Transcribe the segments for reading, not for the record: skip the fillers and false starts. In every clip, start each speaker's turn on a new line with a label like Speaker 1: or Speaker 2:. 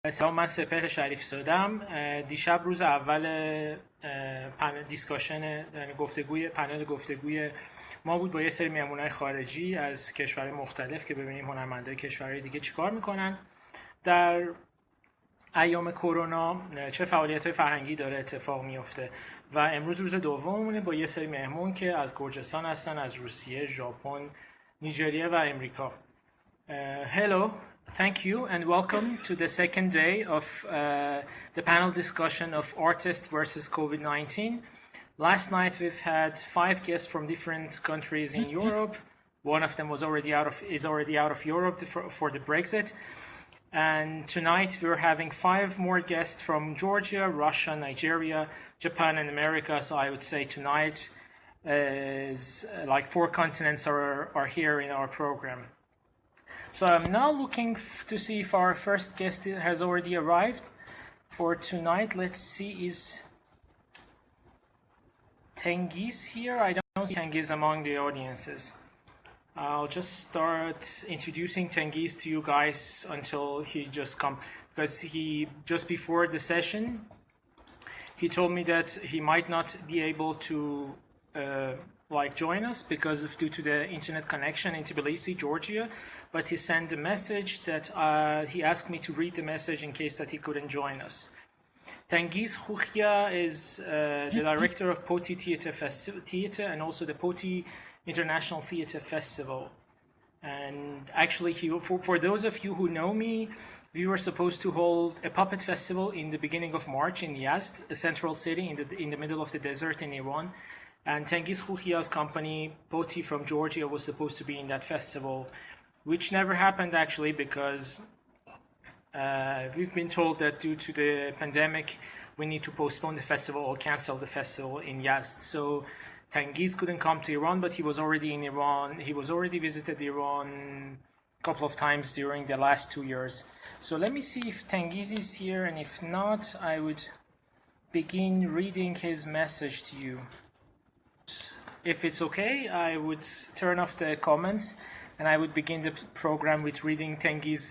Speaker 1: سلام، من سپهر شریفزاده‌ام. دیشب روز اول پنل گفتگوی ما بود با یه سری مهمونای خارجی از کشورهای مختلف که ببینیم هنرمندای کشورهای دیگه چیکار میکنن در ایام کرونا، چه فعالیت‌های فرهنگی داره اتفاق میفته. و امروز روز دوممونه با یه سری مهمون که از گرجستان هستن، از روسیه، ژاپن، نیجریه و امریکا. Hello, thank you and welcome to the second day of the panel discussion of artists versus COVID-19. Last night we've had 5 guests from different countries in Europe. One of them is already out of Europe for the Brexit. And tonight we're having 5 more guests from Georgia, Russia, Nigeria, Japan, and America. So I would say tonight is like 4 continents are here in our program. So I'm now looking to see if our first guest has already arrived for tonight. Let's see, is Tengiz here? I don't see Tengiz among the audiences. I'll just start introducing Tengiz to you guys until he just comes, because he just before the session he told me that he might not be able to join us because of due to the internet connection in Tbilisi, Georgia. But he sent a message that he asked me to read the message in case that he couldn't join us. Tengiz Khukhia is the director of Poti Theater and also the Poti International Theater Festival. And actually, for those of you who know me, we were supposed to hold a puppet festival in the beginning of March in Yazd, a central city in the middle of the desert in Iran. And Tengiz Khukhia's company, Poti from Georgia, was supposed to be in that festival, which never happened actually because we've been told that due to the pandemic, we need to postpone the festival or cancel the festival in Yazd. So Tengiz couldn't come to Iran, but he was already in Iran. He was already visited Iran a couple of times during the last 2 years. So let me see if Tengiz is here, and if not, I would begin reading his message to you. If it's okay, I would turn off the comments and I would begin the program with reading Tengiz's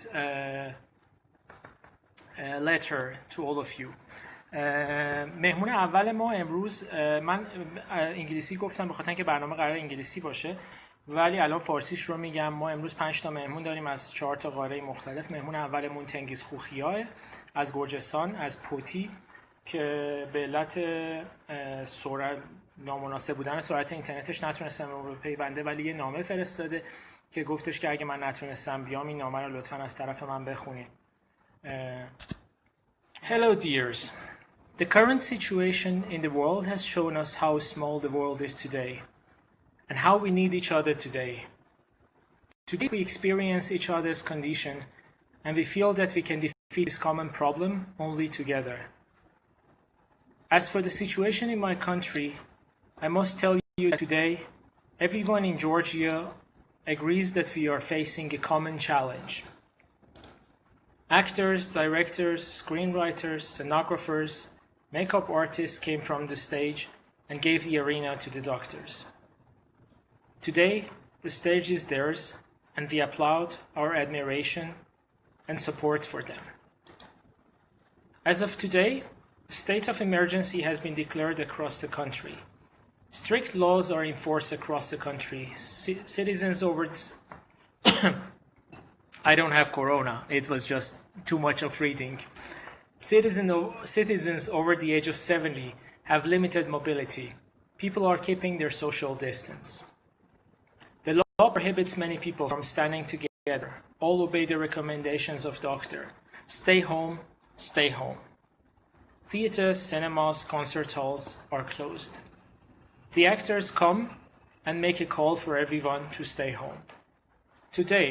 Speaker 1: letter to all of you. مهمون اول ما امروز، من انگلیسی گفتم به خاطر اینکه برنامه قرار انگلیسی باشه، ولی الان فارسیش رو میگم. ما امروز 5 تا مهمون داریم از 4 تا قاره مختلف. مهمون اولمون تنگیز خوخیاه از گرجستان، از پوتی، که به علت نامناسب بودن سرعت اینترنتش نتونستم رو پیونده، ولی یه نامه فرستاده که گفتش که اگه من نتونستم بیام این نامه رو لطفاً از طرف من بخونید. Hello dears. The current situation in the world has shown us how small the world is today and how we need each other today. Today we experience each other's condition and we feel that we can defeat this common problem only together. As for the situation in my country, I must tell you that today everyone in Georgia agrees that we are facing a common challenge. Actors, directors, screenwriters, scenographers, makeup artists came from the stage and gave the arena to the doctors. Today, the stage is theirs, and we applaud our admiration and support for them. As of today, the state of emergency has been declared across the country. Strict laws are enforced across the country. Citizens over... I don't have corona. It was just too much of reading. Citizens over the age of 70 have limited mobility. People are keeping their social distance. The law prohibits many people from standing together. All obey the recommendations of doctor. Stay home, stay home. Theaters, cinemas, concert halls are closed. The actors come and make a call for everyone to stay home. Today,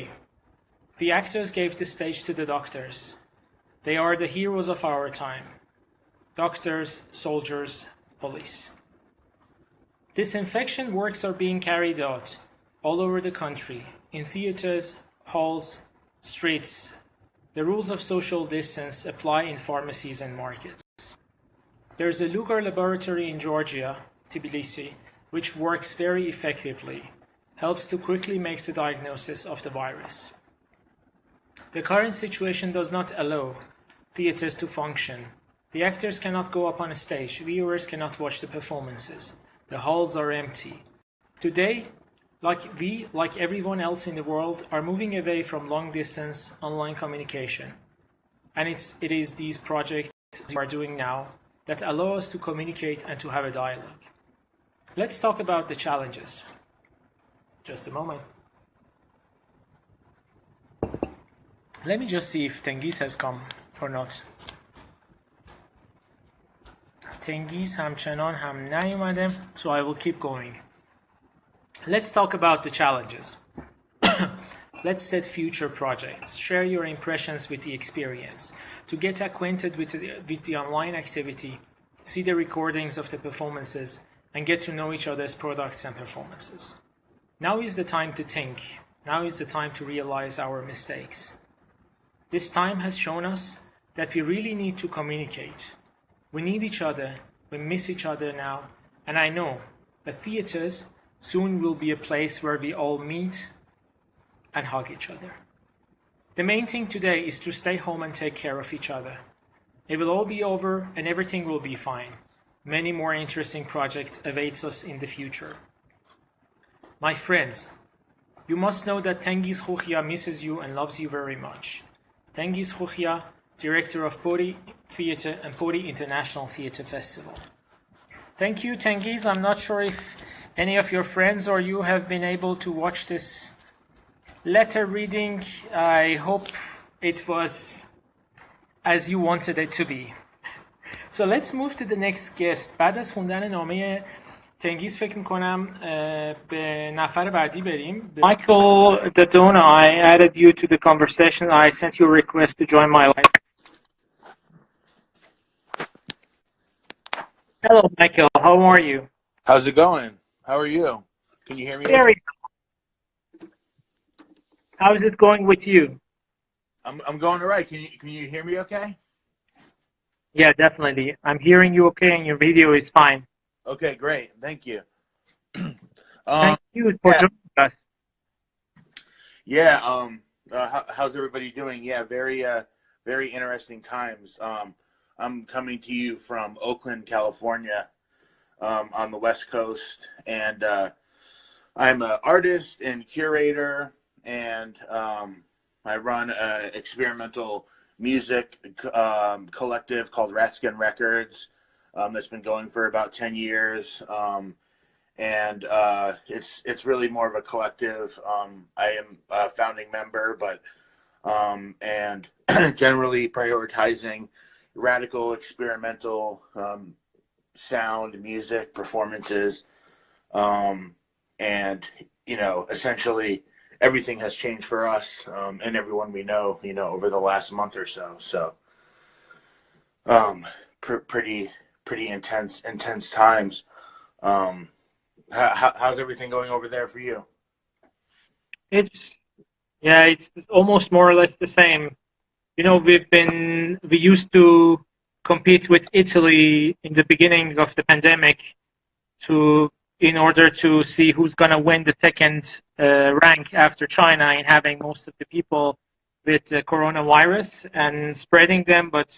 Speaker 1: the actors gave the stage to the doctors. They are the heroes of our time. Doctors, soldiers, police. Disinfection works are being carried out all over the country, in theaters, halls, streets. The rules of social distance apply in pharmacies and markets. There is a Lugar laboratory in Georgia, Tbilisi, which works very effectively, helps to quickly make the diagnosis of the virus. The current situation does not allow theaters to function. The actors cannot go up on a stage. Viewers cannot watch the performances. The halls are empty. Today, like everyone else in the world, are moving away from long-distance online communication. And it is these projects we are doing now that allow us to communicate and to have a dialogue. Let's talk about the challenges. Just a moment. Let me just see if Tengiz has come or not. Tengiz همچنان هم نیومده, so I will keep going. Let's talk about the challenges. Let's set future projects. Share your impressions with the experience. To get acquainted with the online activity, see the recordings of the performances, and get to know each other's products and performances. Now is the time to think. Now is the time to realize our mistakes. This time has shown us that we really need to communicate. We need each other, we miss each other now, and I know that theaters soon will be a place where we all meet and hug each other. The main thing today is to stay home and take care of each other. It will all be over and everything will be fine. Many more interesting projects await us in the future. My friends, you must know that Tengiz Khukhia misses you and loves you very much. Tengiz Khukhia, director of Poti Theatre and Poti International Theatre Festival. Thank you, Tengiz. I'm not sure if any of your friends or you have been able to watch this letter reading. I hope it was as you wanted it to be. So let's move to the next guest. بعد از خوندن نامه تنگیز فکر میکنم به نفر بعدی بریم. Michael Daddona, I added you to the conversation. I sent you a request to join my live. Hello, Michael. How are you?
Speaker 2: How's it going? How are you? Can you hear me?
Speaker 1: Very well. How is it going with you?
Speaker 2: I'm going all right. Can you hear me okay?
Speaker 1: Yeah, definitely. I'm hearing you okay, and your video is fine.
Speaker 2: Okay, great. Thank you.
Speaker 1: Thank you for joining us.
Speaker 2: Yeah. How's everybody doing? Yeah, very interesting times. I'm coming to you from Oakland, California, on the West Coast, and I'm an artist and curator, and I run an experimental music collective called Ratskin Records that's been going for about 10 years, and it's really more of a collective. I am a founding member, but and generally prioritizing radical experimental sound, music, performances, and essentially everything has changed for us and everyone we know, over the last month or so. So, pretty intense times. How's everything going over there for you?
Speaker 1: It's almost more or less the same. We used to compete with Italy in the beginning of the pandemic in order to see who's going to win the second rank after China in having most of the people with the coronavirus and spreading them. But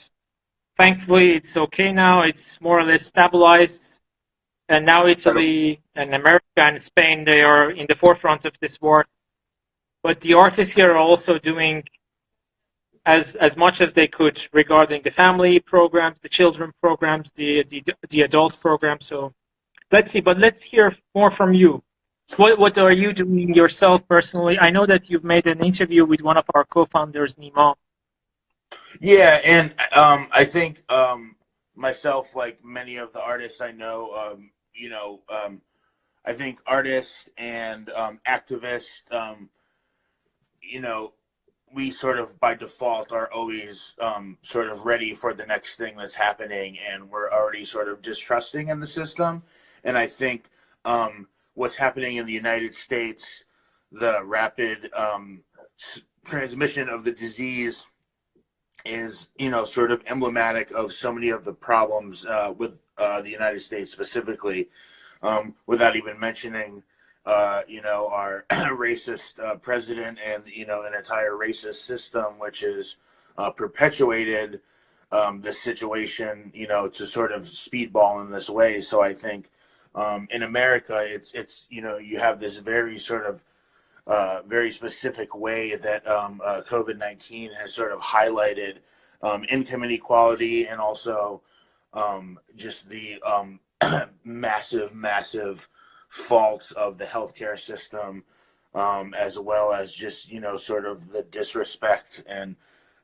Speaker 1: thankfully, it's okay now. It's more or less stabilized. And now Italy and America and Spain, they are in the forefront of this war. But the artists here are also doing as much as they could regarding the family programs, the children programs, the adult programs. So let's see, but let's hear more from you. What are you doing yourself personally? I know that you've made an interview with one of our co-founders, Nima.
Speaker 2: Yeah, and I think myself, like many of the artists I know, I think artists and activists, we sort of by default are always sort of ready for the next thing that's happening, and we're already sort of distrusting in the system. And I think what's happening in the United States, the rapid transmission of the disease is, sort of emblematic of so many of the problems with the United States specifically, without even mentioning our racist president and, an entire racist system, which is perpetuated the situation, to sort of speedball in this way. So I think in America, it's you have this very sort of very specific way that COVID-19 has sort of highlighted income inequality, and also just the massive faults of the healthcare system, as well as just sort of the disrespect and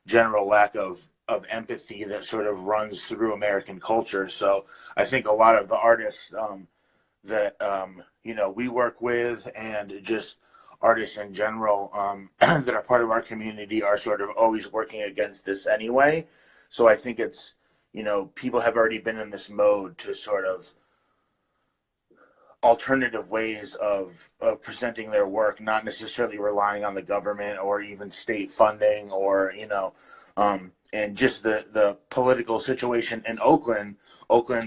Speaker 2: general lack of empathy that sort of runs through American culture. So I think a lot of the artists that we work with, and just artists in general that are part of our community, are sort of always working against this anyway. So I think it's people have already been in this mode to sort of alternative ways of presenting their work, not necessarily relying on the government or even state funding, or and just the political situation in Oakland,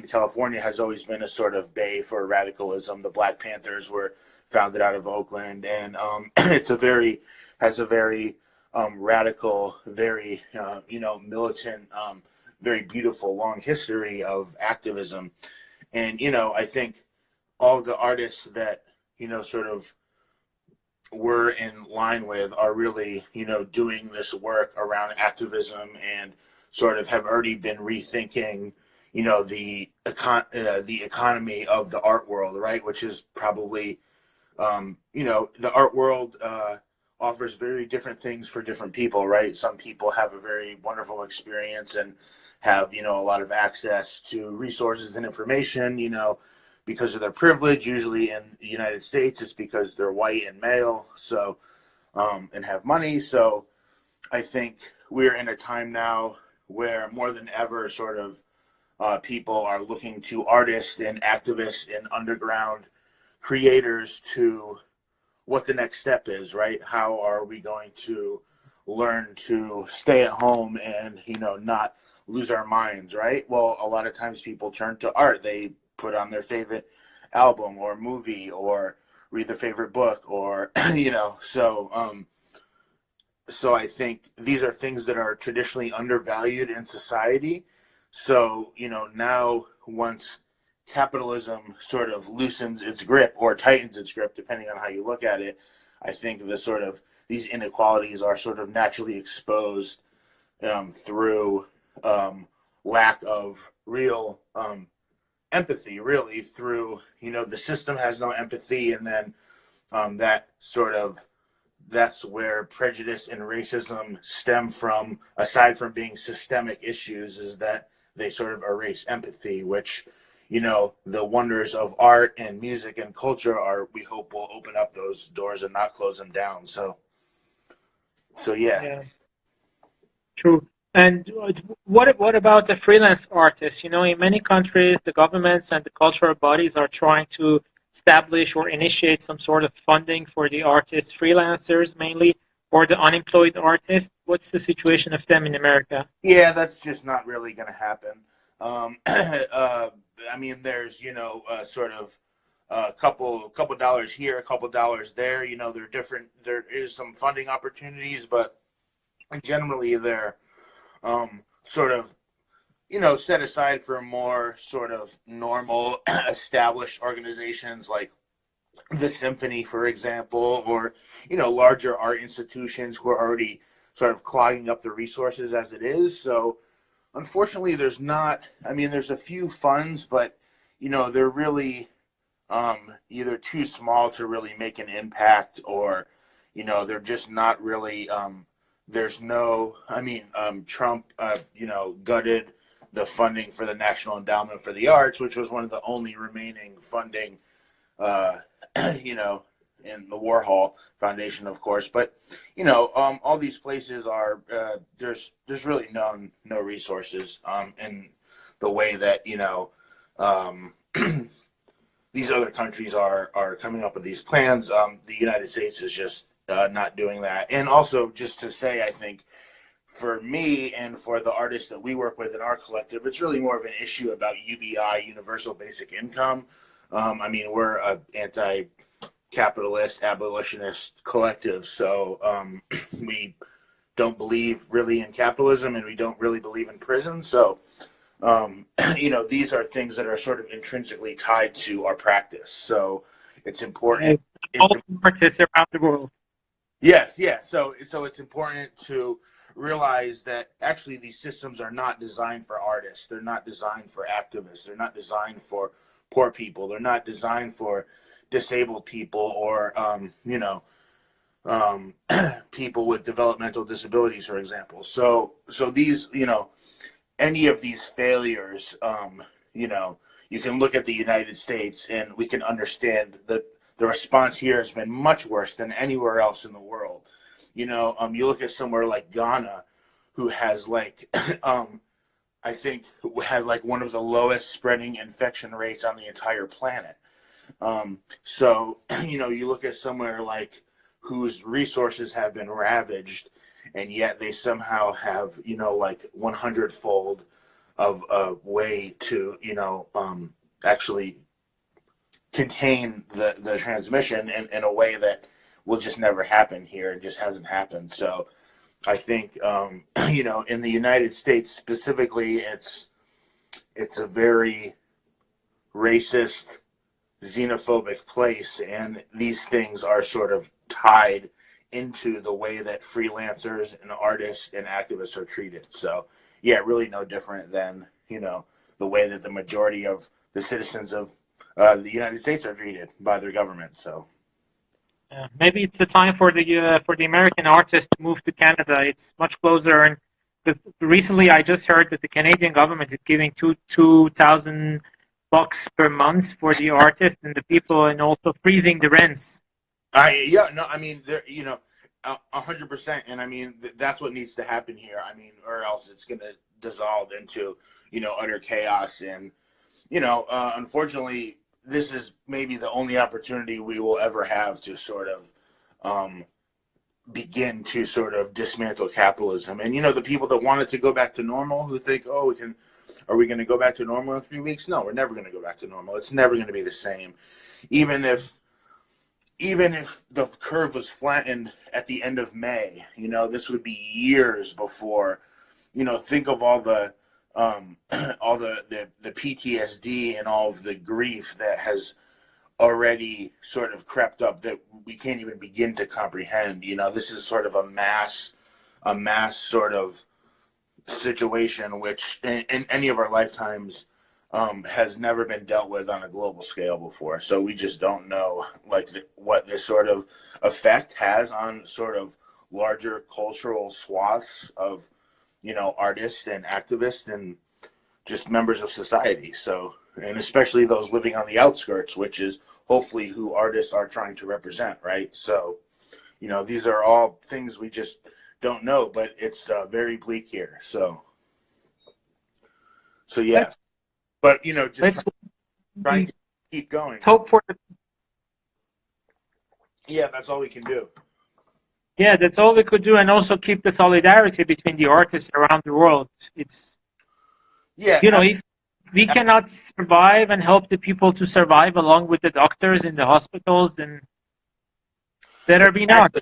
Speaker 2: California has always been a sort of bay for radicalism. The Black Panthers were founded out of Oakland, and has a very radical, very militant, very beautiful long history of activism. And I think all the artists that sort of we're in line with are really doing this work around activism, and sort of have already been rethinking the economy of the art world, right? Which is probably the art world offers very different things for different people, right? Some people have a very wonderful experience and have a lot of access to resources and information, because of their privilege. Usually in the United States, it's because they're white and male, so and have money. So I think we're in a time now where more than ever, sort of people are looking to artists and activists and underground creators to what the next step is, right? How are we going to learn to stay at home and not lose our minds, right? Well, a lot of times people turn to art. They put on their favorite album or movie, or read their favorite book, or so I think these are things that are traditionally undervalued in society. So now, once capitalism sort of loosens its grip or tightens its grip, depending on how you look at it, I think these inequalities are sort of naturally exposed through lack of real empathy, really, through the system has no empathy. And then that's where prejudice and racism stem from, aside from being systemic issues, is that they sort of erase empathy, which the wonders of art and music and culture we hope will open up those doors and not close them down. So yeah.
Speaker 1: Yeah, true. And what about the freelance artists? In many countries, the governments and the cultural bodies are trying to establish or initiate some sort of funding for the artists, freelancers mainly, or the unemployed artists. What's the situation of them in America?
Speaker 2: Yeah, that's just not really going to happen. I mean, there's sort of a couple dollars here, a couple dollars there. They're different. There is some funding opportunities, but generally they're sort of set aside for more sort of normal established organizations like the symphony, for example, or larger art institutions who are already sort of clogging up the resources as it is. So unfortunately, there's not. I mean, there's a few funds, but they're really either too small to really make an impact, or they're just not really. There's no. I mean, Trump, gutted the funding for the National Endowment for the Arts, which was one of the only remaining funding, in the Warhol Foundation, of course. But all these places are there's really no resources in the way that these other countries are coming up with these plans. The United States is just not doing that. And also, just to say, I think for me and for the artists that we work with in our collective, it's really more of an issue about UBI, Universal Basic Income. I mean, we're an anti-capitalist, abolitionist collective, so we don't believe really in capitalism, and we don't really believe in prison. So, these are things that are sort of intrinsically tied to our practice. So it's important.
Speaker 1: All artists around the world.
Speaker 2: Yes, yes. So it's important to realize that actually these systems are not designed for artists. They're not designed for activists. They're not designed for poor people. They're not designed for disabled people or people with developmental disabilities, for example. So these, any of these failures, you can look at the United States and we can understand that the response here has been much worse than anywhere else in the world. You look at somewhere like Ghana, who has I think had one of the lowest spreading infection rates on the entire planet. You look at somewhere whose resources have been ravaged, and yet they somehow have 100-fold of a way to actually contain the transmission in a way that will just never happen here and just hasn't happened. So I think in the United States specifically, it's a very racist, xenophobic place, and these things are sort of tied into the way that freelancers and artists and activists are treated. So yeah, really no different than the way that the majority of the citizens of the United States are treated by their government. So
Speaker 1: maybe it's the time for the American artists to move to Canada. It's much closer, and recently I just heard that the Canadian government is giving $2,000 per month for the artists and the people, and also freezing the rents.
Speaker 2: I mean, there, 100%, and I mean that's what needs to happen here. I mean, or else it's going to dissolve into utter chaos, and unfortunately, this is maybe the only opportunity we will ever have to sort of begin to sort of dismantle capitalism. And the people that want it to go back to normal, who think, oh, are we going to go back to normal in 3 weeks? No, we're never going to go back to normal. It's never going to be the same. Even if the curve was flattened at the end of May, this would be years before, think of all the PTSD and all of the grief that has already sort of crept up that we can't even begin to comprehend. This is sort of a mass sort of situation, which in any of our lifetimes has never been dealt with on a global scale before. So we just don't know what this sort of effect has on sort of larger cultural swaths of artists and activists and just members of society. So, and especially those living on the outskirts, which is hopefully who artists are trying to represent, right? So, these are all things we just don't know, but it's very bleak here. So yeah. But just trying to keep going.
Speaker 1: Hope for
Speaker 2: Yeah, that's all we can do.
Speaker 1: Yeah, that's all we could do, and also keep the solidarity between the artists around the world. If we cannot survive and help the people to survive along with the doctors in the hospitals, then better be not.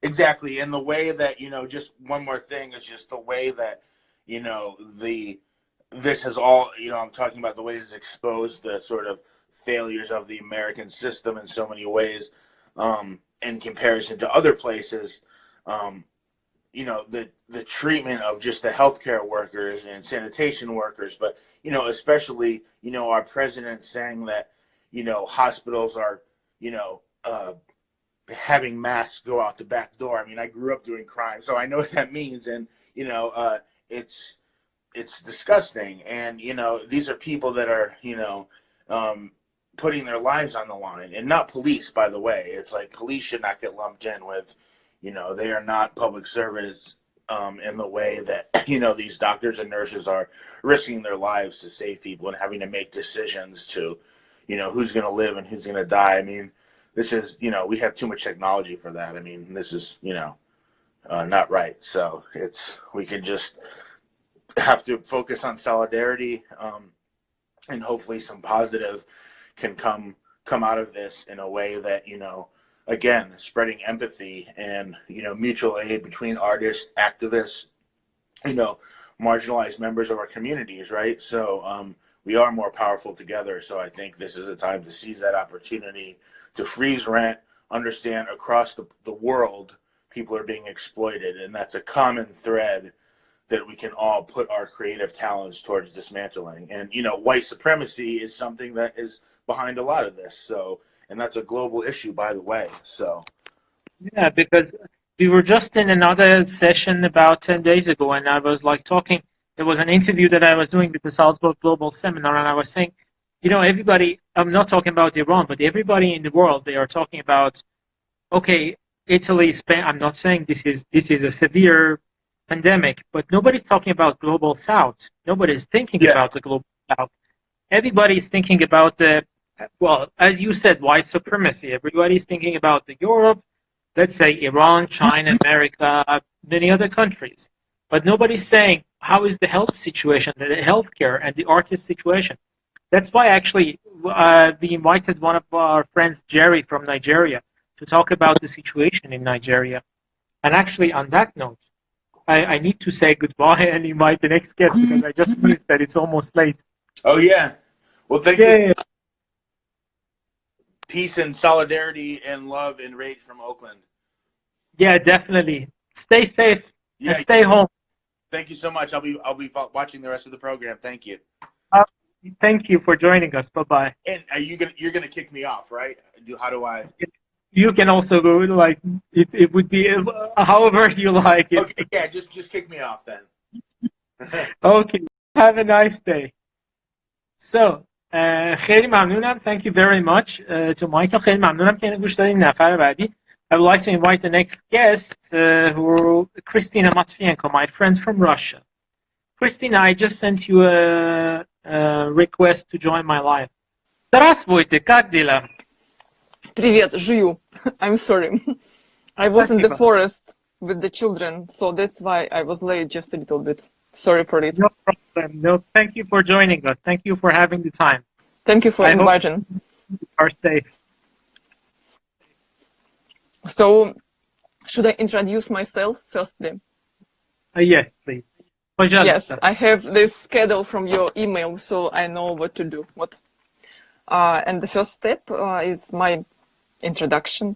Speaker 2: Exactly, and the way that just one more thing is just the way that this has all, I'm talking about the way it's exposed the sort of failures of the American system in so many ways, in comparison to other places. The treatment of just the healthcare workers and sanitation workers, but especially our president saying that hospitals are having masks go out the back door. I mean, I grew up doing crime, so I know what that means, and it's disgusting. And these are people that are putting their lives on the line, and not police, by the way. It's like police should not get lumped in with, they are not public servants in the way that these doctors and nurses are risking their lives to save people and having to make decisions to who's going to live and who's going to die. I mean, this is we have too much technology for that. I mean, this is not right. So we could just have to focus on solidarity, and hopefully some positive can come out of this in a way that again, spreading empathy and, mutual aid between artists, activists, marginalized members of our communities, right? So we are more powerful together. So I think this is a time to seize that opportunity to freeze rent, understand across the world, people are being exploited. And that's a common thread that we can all put our creative talents towards dismantling. And, white supremacy is something that is behind a lot of this. So, and that's a global issue, by the way. So,
Speaker 1: yeah, because we were just in another session about 10 days ago, and I was talking. There was an interview that I was doing with the Salzburg Global Seminar, and I was saying, everybody, I'm not talking about Iran, but everybody in the world, they are talking about, okay, Italy, Spain. I'm not saying this is a severe pandemic, but nobody's talking about global south. Nobody's thinking about the global south. Everybody's thinking about as you said, white supremacy. Everybody's thinking about the Europe, let's say Iran, China, America, many other countries. But nobody's saying, how is the health situation, the healthcare, and the artist situation? That's why actually we invited one of our friends, Jerry, from Nigeria, to talk about the situation in Nigeria. And actually, on that note, I need to say goodbye and invite the next guest because I just noticed that it's almost late.
Speaker 2: Oh, yeah. Well, thank you. Peace and solidarity and love and rage from Oakland.
Speaker 1: Yeah, definitely. Stay safe and stay home.
Speaker 2: Thank you so much. I'll be watching the rest of the program. Thank you.
Speaker 1: Thank you for joining us. Bye-bye.
Speaker 2: And you're gonna kick me off, right? How do I?
Speaker 1: You can also go it would be however you like.
Speaker 2: Okay, yeah, just kick me off then.
Speaker 1: Okay. Have a nice day. So, خیلی ممنونم. Thank you very much to Michael. خیلی ممنونم که گوش دادین. نفر بعدی. I would like to invite the next guest, who Kristina Matvienko, my friend from Russia. Kristina, I just sent you a request to join my live. Здравствуйте, как дела?
Speaker 3: Привет, жую. I'm sorry. I was in the forest with the children, so that's why I was late just a little bit. Sorry for it.
Speaker 1: No problem. No, thank you for joining us. Thank you for having the time.
Speaker 3: Thank you for inviting.
Speaker 1: You are safe.
Speaker 3: So, should I introduce myself firstly?
Speaker 1: Yes, please.
Speaker 3: Yes, I have this schedule from your email, so I know what to do. And the first step is my introduction.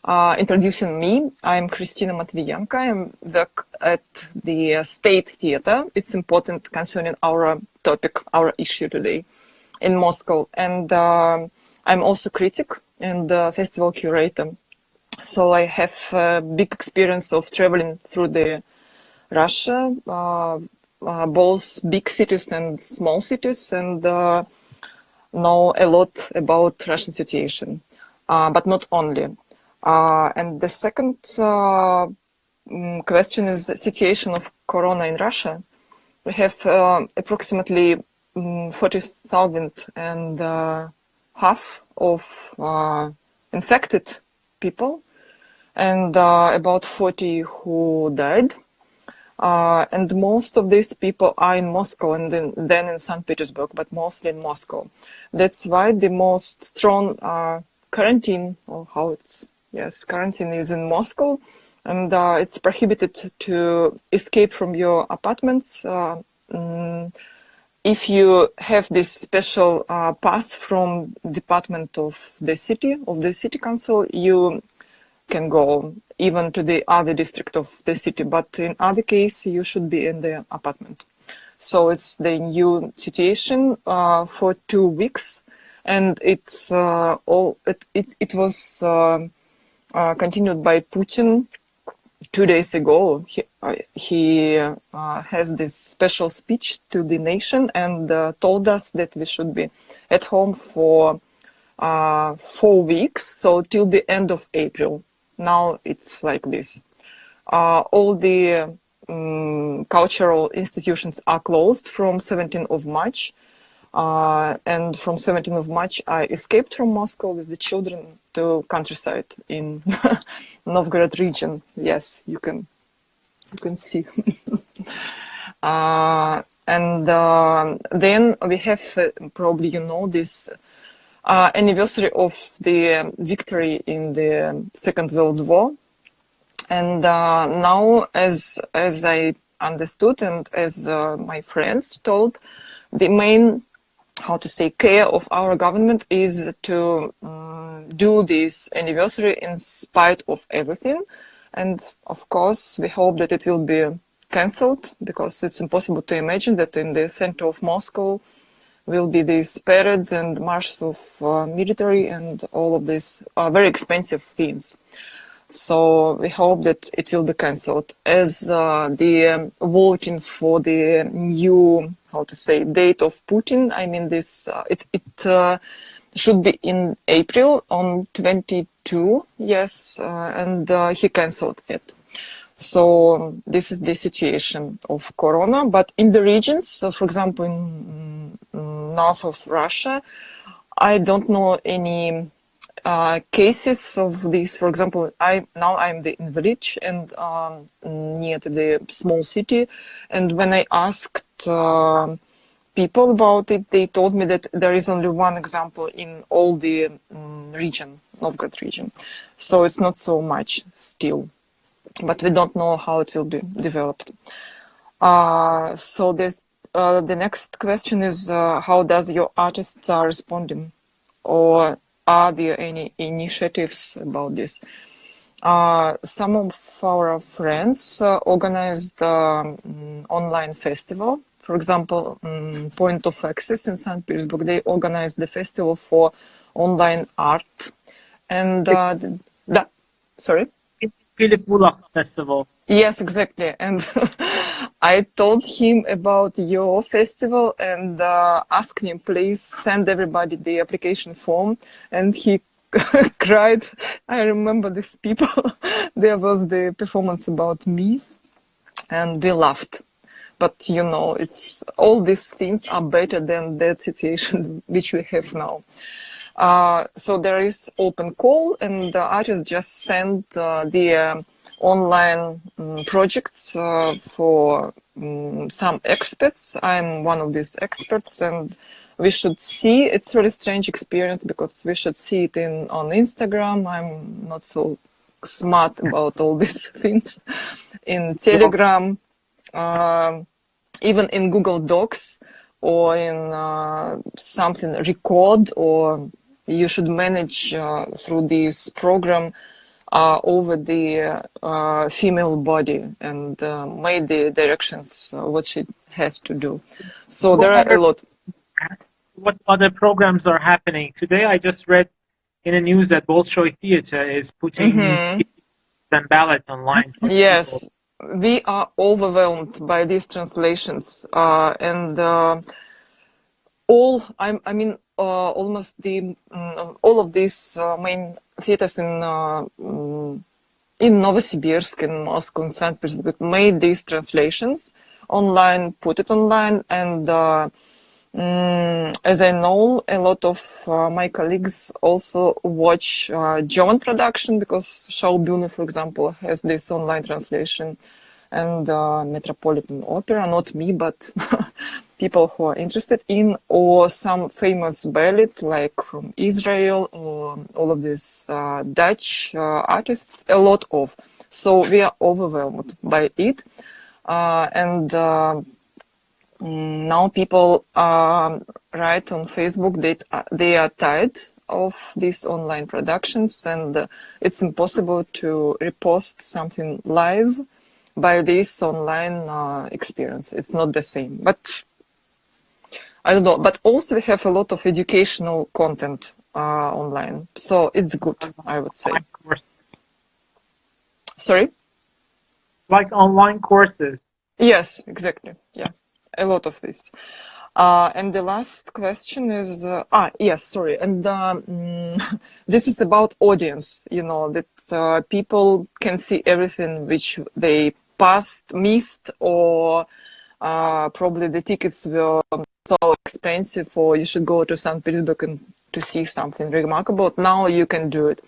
Speaker 3: Introducing me, I'm Kristina Matvienko. I work at the State Theater. It's important concerning our topic, our issue today in Moscow. And I'm also critic and festival curator. So I have a big experience of traveling through the Russia, both big cities and small cities, and know a lot about Russian situation, but not only. And the second question is the situation of Corona in Russia. We have approximately 40,000 and half of infected people, and about 40 who died. And most of these people are in Moscow and then in St. Petersburg, but mostly in Moscow. That's why the most strong quarantine, or how it's, yes, quarantine is in Moscow, and it's prohibited to escape from your apartments. If you have this special pass from department of the city council, you can go even to the other district of the city, but in other case you should be in the apartment. So it's the new situation for 2 weeks, and it's it was continued by Putin 2 days ago. He has this special speech to the nation and told us that we should be at home for 4 weeks, so till the end of April. Now it's like this. All the cultural institutions are closed from 17th of March. And from 17th of March, I escaped from Moscow with the children to countryside in Novgorod region. Yes, you can see. And then we have, probably you know, this anniversary of the victory in the Second World War. And now, as I understood and as my friends told, the main, how to say, care of our government is to do this anniversary in spite of everything. And of course, we hope that it will be cancelled, because it's impossible to imagine that in the center of Moscow will be these parades and marches of military and all of these very expensive things. So we hope that it will be cancelled, as the voting for the new, how to say, date of Putin. I mean, this it should be in April on 22. Yes, and he cancelled it. So this is the situation of Corona. But in the regions, so for example, in north of Russia, I don't know any cases of this. For example, I'm in village and near to the small city, and when I asked people about it, they told me that there is only one example in all the region, Novgorod region. So it's not so much still, but we don't know how it will be developed. So this the next question is, how does your artists are responding, or are there any initiatives about this? Some of our friends organized online festival. For example, Point of Access in St. Petersburg, they organized the festival for online art. And sorry?
Speaker 1: Philip Bullock's festival.
Speaker 3: Yes, exactly. And I told him about your festival and asked him, please send everybody the application form. And he cried. I remember these people. There was the performance about me, and we laughed. But you know, it's all these things are better than that situation which we have now. So there is open call, and the artists just send the online projects for some experts. I'm one of these experts, and we should see. It's a really strange experience because we should see it on Instagram. I'm not so smart about all these things. In Telegram, even in Google Docs, or in something record, or you should manage through this program over the female body and make the directions what she has to do. So there are a lot.
Speaker 1: What other programs are happening? Today I just read in the news that Bolshoi Theater is putting them ballot online.
Speaker 3: Yes,
Speaker 1: people.
Speaker 3: We are overwhelmed by these translations, and almost all of these main theaters in Novosibirsk, in Moscow, and St. Petersburg made these translations online, put it online, and as I know, a lot of my colleagues also watch German production, because Schaubühne, for example, has this online translation, and Metropolitan Opera, not me, but people who are interested in, or some famous ballet like from Israel, or all of these Dutch artists, a lot of. So we are overwhelmed by it, and now people write on Facebook that they are tired of these online productions, and it's impossible to repost something live by this online experience. It's not the same, but I don't know. But also we have a lot of educational content online, so it's good, I would say. Sorry?
Speaker 1: Like online courses.
Speaker 3: Yes, exactly. Yeah, a lot of this. And the last question is, yes, sorry. And this is about audience, you know, that people can see everything which they missed, or probably the tickets were so expensive, or you should go to St. Petersburg and to see something remarkable. Now you can do it.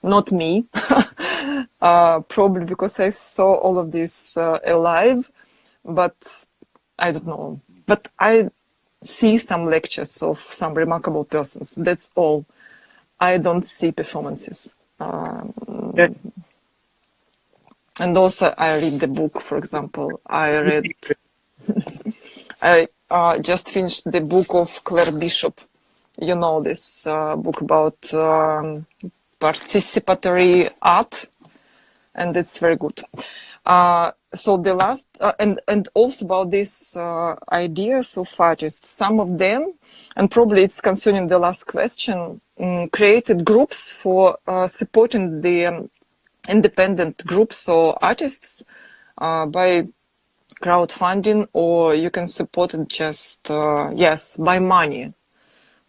Speaker 3: Not me, probably because I saw all of this alive, but I don't know. But I see some lectures of some remarkable persons. That's all. I don't see performances.
Speaker 1: Yes.
Speaker 3: And also I read the book, for example. I just finished the book of Claire Bishop. You know this book about participatory art, and it's very good. So the last, and also about these ideas of artists, some of them, and probably it's concerning the last question, created groups for supporting the independent groups or artists by crowdfunding, or you can support it just, yes, by money,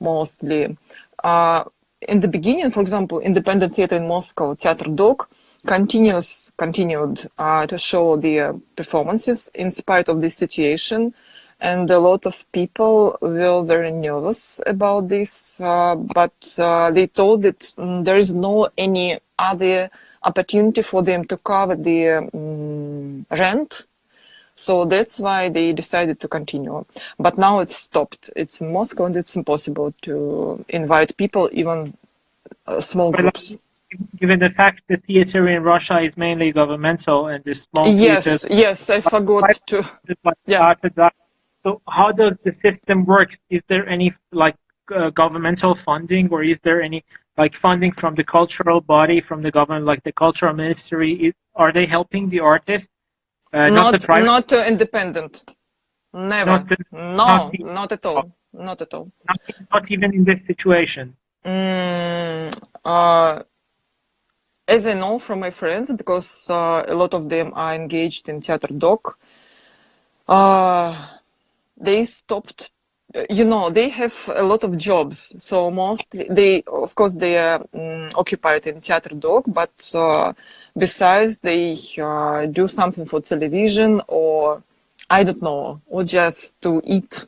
Speaker 3: mostly. In the beginning, for example, independent theater in Moscow, Teatr Dog, continued to show their performances in spite of this situation, and a lot of people were very nervous about this, but they told that there is no any other opportunity for them to cover the rent, so that's why they decided to continue. But now it's stopped. It's in Moscow, and it's impossible to invite people, even small groups.
Speaker 1: Given the fact that theater in Russia is mainly governmental and the small
Speaker 3: yes, I forgot to. Yeah.
Speaker 1: So how does the system work? Is there any like governmental funding, or is there any like funding from the cultural body, from the government, like the cultural ministry? Are they helping the artists?
Speaker 3: Not independent. Never. Not at all. Not at all.
Speaker 1: Not even in this situation.
Speaker 3: As I know from my friends, because a lot of them are engaged in Teatr Dog, they stopped. You know, they have a lot of jobs, so mostly they are occupied in Teatr Dog, but besides they do something for television, or I don't know, or just to eat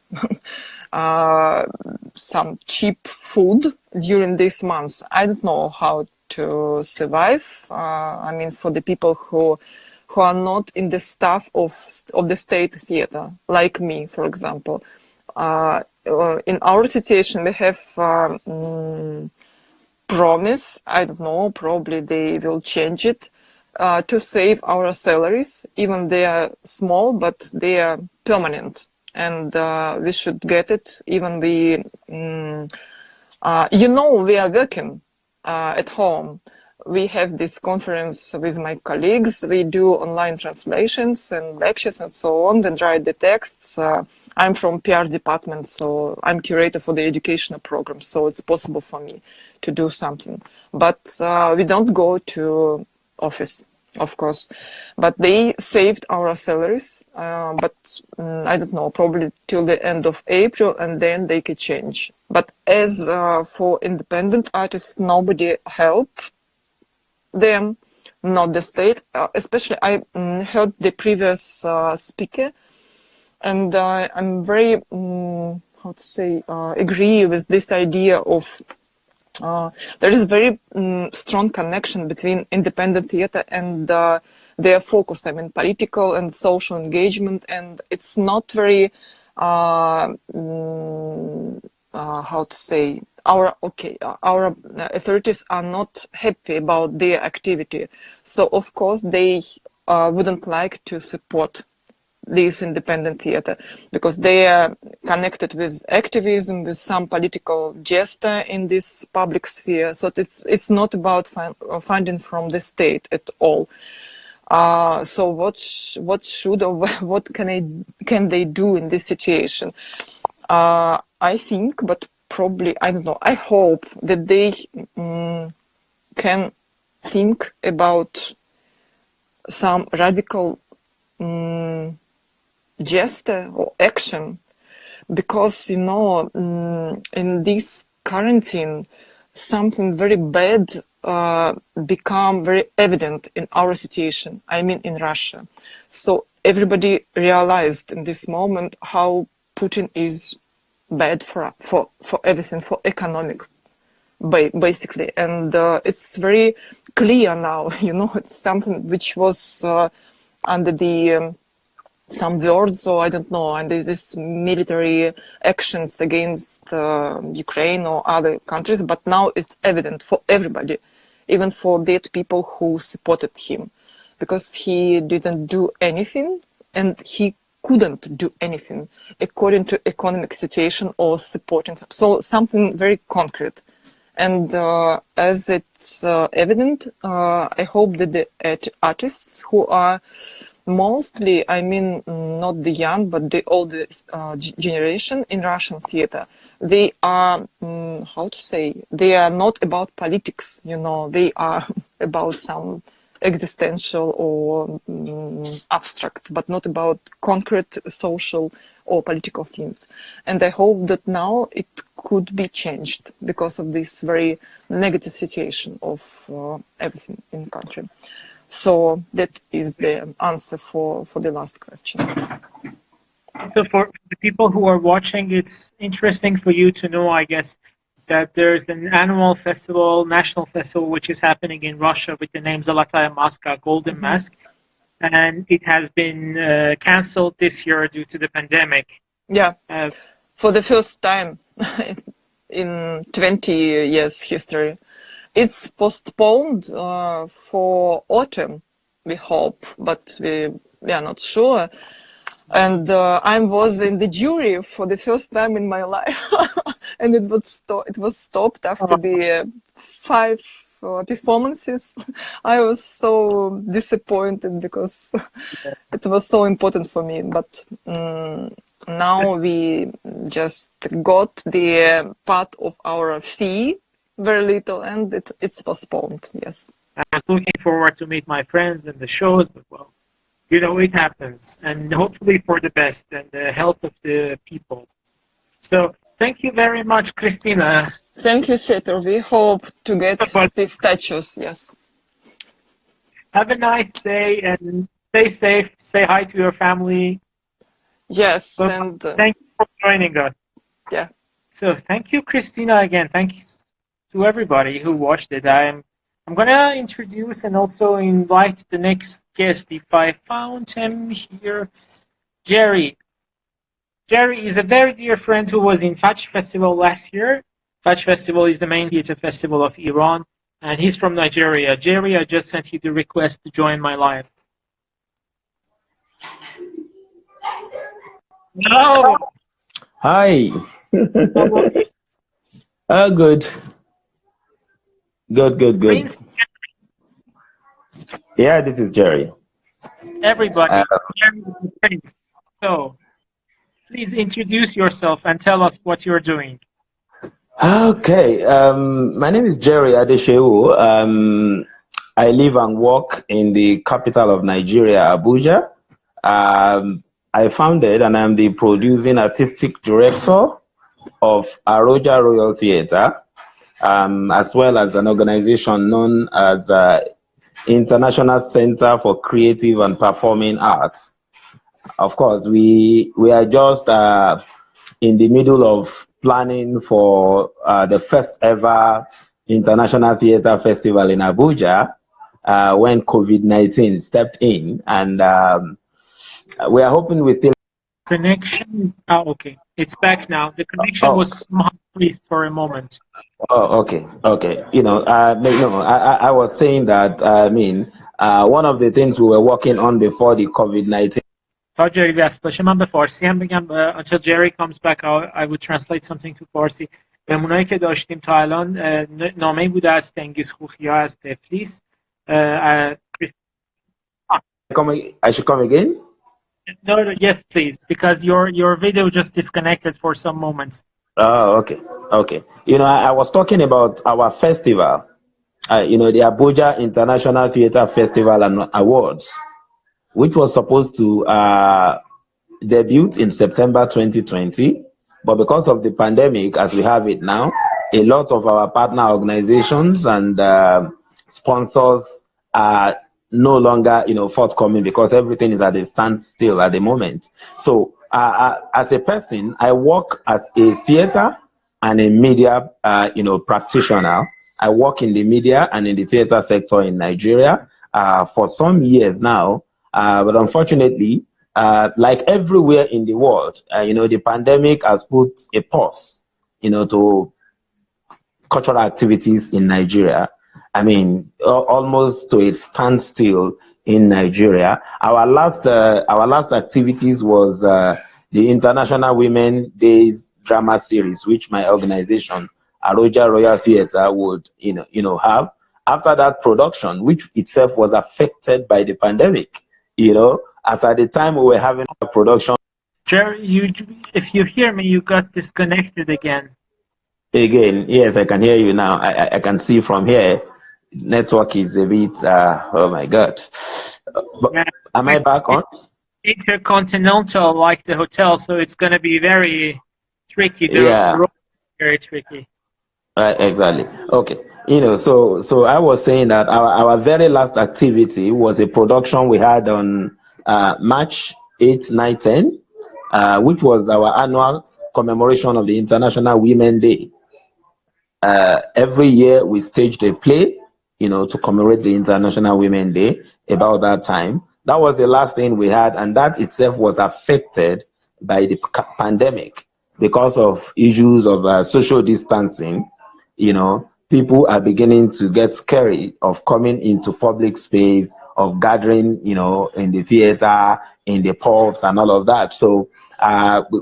Speaker 3: some cheap food during these months. I don't know how to survive. I mean, for the people who are not in the staff of the state theater, like me, for example. In our situation, we have promise, I don't know, probably they will change it, to save our salaries. Even they are small, but they are permanent. And we should get it. Even we, we are working at home. We have this conference with my colleagues. We do online translations and lectures and so on, and write the texts. I'm from PR department, so I'm curator for the educational program, so it's possible for me to do something. But we don't go to office, of course. But they saved our salaries, but I don't know, probably till the end of April, and then they could change. But as for independent artists, nobody helped them, not the state. Especially, I heard the previous speaker, and I'm very, agree with this idea of there is very strong connection between independent theater and their focus, I mean, political and social engagement, and it's not very, our authorities are not happy about their activity. So, of course, they wouldn't like to support this independent theater, because they are connected with activism, with some political gesture in this public sphere. So it's not about funding from the state at all. So what should or what can they do in this situation? I think, but probably I don't know. I hope that they can think about some radical gesture or action, because in this quarantine something very bad become very evident in our situation, I mean in Russia. So everybody realized in this moment how Putin is bad for everything, for economic, basically, and it's very clear now. It's something which was under the some words, or I don't know, and there's this military actions against Ukraine or other countries, but now it's evident for everybody, even for dead people who supported him, because he didn't do anything and he couldn't do anything according to economic situation or supporting. So something very concrete. And as it's evident, I hope that the artists who are mostly, I mean, not the young, but the older generation in Russian theater, they are, how to say, they are not about politics, you know, they are about some existential or abstract, but not about concrete social or political things. And I hope that now it could be changed because of this very negative situation of everything in the country. So that is the answer for the last question.
Speaker 1: So for the people who are watching, it's interesting for you to know, I guess, that there's an annual festival, national festival, which is happening in Russia with the name Zolotaya Maska, Golden Mask. And it has been cancelled this year due to the pandemic.
Speaker 3: Yeah, for the first time in 20 years history. It's postponed for autumn, we hope, but we are not sure. And I was in the jury for the first time in my life, and it was stopped after the 5 performances. I was so disappointed because it was so important for me. But now we just got the part of our fee, very little, and it's postponed. Yes.
Speaker 1: I'm looking forward to meet my friends and the shows, but well, you know, it happens, and hopefully for the best and the health of the people. So thank you very much, Kristina.
Speaker 3: Thank you, Sepehr. We hope to get these statues. Yes.
Speaker 1: Have a nice day and stay safe. Say hi to your family.
Speaker 3: Yes,
Speaker 1: So,
Speaker 3: and
Speaker 1: thank you for joining us.
Speaker 3: yeah.
Speaker 1: So thank you, Kristina, again. Thank you to everybody who watched it. I'm gonna introduce and also invite the next guest, if I found him here. Jerry. Jerry is a very dear friend who was in Fatch Festival last year. Fatch Festival is the main theater festival of Iran, and he's from Nigeria. Jerry, I just sent you the request to join my live. No.
Speaker 4: Hi. Oh, good. Good. Yeah, this is Jerry.
Speaker 1: Everybody, Jerry is a friend. So please introduce yourself and tell us what you're doing.
Speaker 4: Okay. My name is Jerry Adesewo. I live and work in the capital of Nigeria, Abuja. I founded and I'm the producing artistic director of Aroja Royal Theatre, as well as an organization known as International Center for Creative and Performing Arts. Of course, we are just in the middle of planning for the first ever International Theatre Festival in Abuja when COVID-19 stepped in, and we are hoping we still
Speaker 1: Connection. Oh, okay. It's back now. The connection was somehow brief for a moment.
Speaker 4: Oh, okay. You know, I was saying that, one of the things we were working on before the COVID-19.
Speaker 1: تا جری وصل باشه من به فارسی هم بگم until Jerry comes back I would translate something to فارسی. بهمونایی که داشتیم تا الان نامه‌ای بوده از تنگیز خوخیا از تفلیس.
Speaker 4: I should come again?
Speaker 1: No, yes, please, because your video just disconnected for some moments.
Speaker 4: Oh, okay. You know, I was talking about our festival, the Abuja International Theatre Festival and Awards, which was supposed to debut in September 2020. But because of the pandemic, as we have it now, a lot of our partner organizations and sponsors are no longer, forthcoming because everything is at a standstill at the moment. So as a person, I work as a theater and a media, practitioner. I work in the media and in the theater sector in Nigeria for some years now. But unfortunately, like everywhere in the world, the pandemic has put a pause, to cultural activities in Nigeria. I mean, almost to a standstill in Nigeria. Our last activities was the International Women Days drama series, which my organization, Aroja Royal Theatre, would have. After that production, which itself was affected by the pandemic, as at the time we were having a production.
Speaker 1: Jerry, if you hear me, you got disconnected again.
Speaker 4: Again, yes, I can hear you now. I can see from here. Network is a bit, oh my God. But
Speaker 1: Yeah.
Speaker 4: am I back on?
Speaker 1: Intercontinental, like the hotel, so it's going to be very tricky.
Speaker 4: Yeah.
Speaker 1: Very tricky.
Speaker 4: Exactly. Okay. So I was saying that our very last activity was a production we had on March 8, 9, 10, which was our annual commemoration of the International Women's Day. Every year we staged a play, to commemorate the International Women's Day about that time. That was the last thing we had, and that itself was affected by the pandemic because of issues of social distancing. People are beginning to get scary of coming into public space, of gathering, in the theater, in the pubs, and all of that. So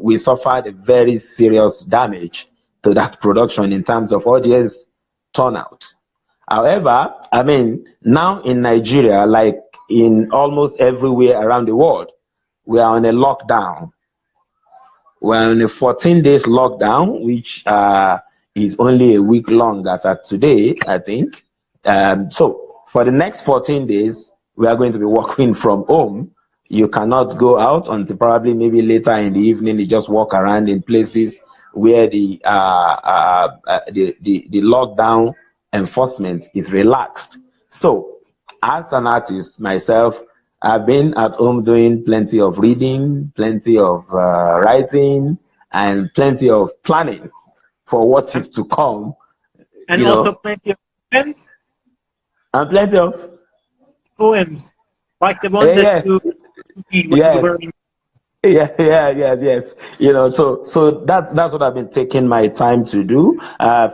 Speaker 4: we suffered a very serious damage to that production in terms of audience turnout. However, I mean, now in Nigeria, like in almost everywhere around the world, we are on a lockdown. We're on a 14 days lockdown, which is only a week long as at today, I think. So for the next 14 days, we are going to be working from home. You cannot go out until probably maybe later in the evening. You just walk around in places where the lockdown enforcement is relaxed. So as an artist myself, I've been at home doing plenty of reading, plenty of writing, and plenty of planning for what is to come.
Speaker 1: And also plenty of poems?
Speaker 4: And plenty of
Speaker 1: poems, like the ones that you
Speaker 4: yes. Yes. So that's what I've been taking my time to do.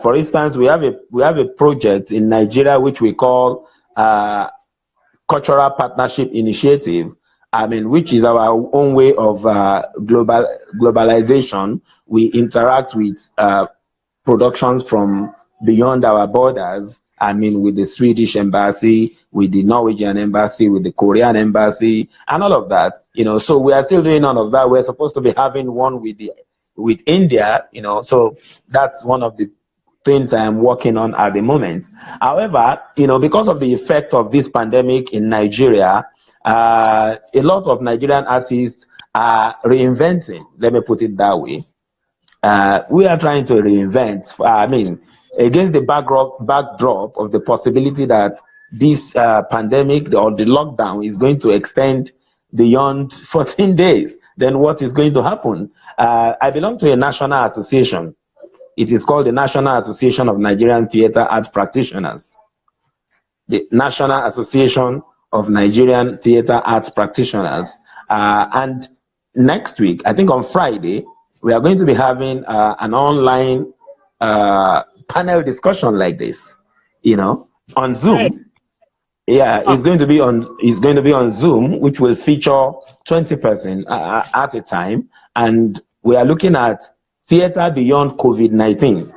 Speaker 4: For instance, we have a project in Nigeria which we call Cultural Partnership Initiative. I mean, which is our own way of globalization. We interact with productions from beyond our borders. I mean, with the Swedish embassy, with the Norwegian embassy, with the Korean embassy, and all of that. So we are still doing all of that. We're supposed to be having one with India. So that's one of the things I am working on at the moment. However, because of the effect of this pandemic in Nigeria, a lot of Nigerian artists are reinventing. Let me put it that way. We are trying to reinvent. I mean, against the backdrop of the possibility that this pandemic or the lockdown is going to extend beyond 14 days, then what is going to happen? I belong to a national association. It is called the National Association of Nigerian Theatre Arts Practitioners. The National Association of Nigerian Theatre Arts Practitioners. And next week, I think on Friday, we are going to be having an online panel discussion like this, on Zoom. Yeah, it's going to be on Zoom, which will feature 20 persons at a time, and we are looking at theater beyond COVID-19.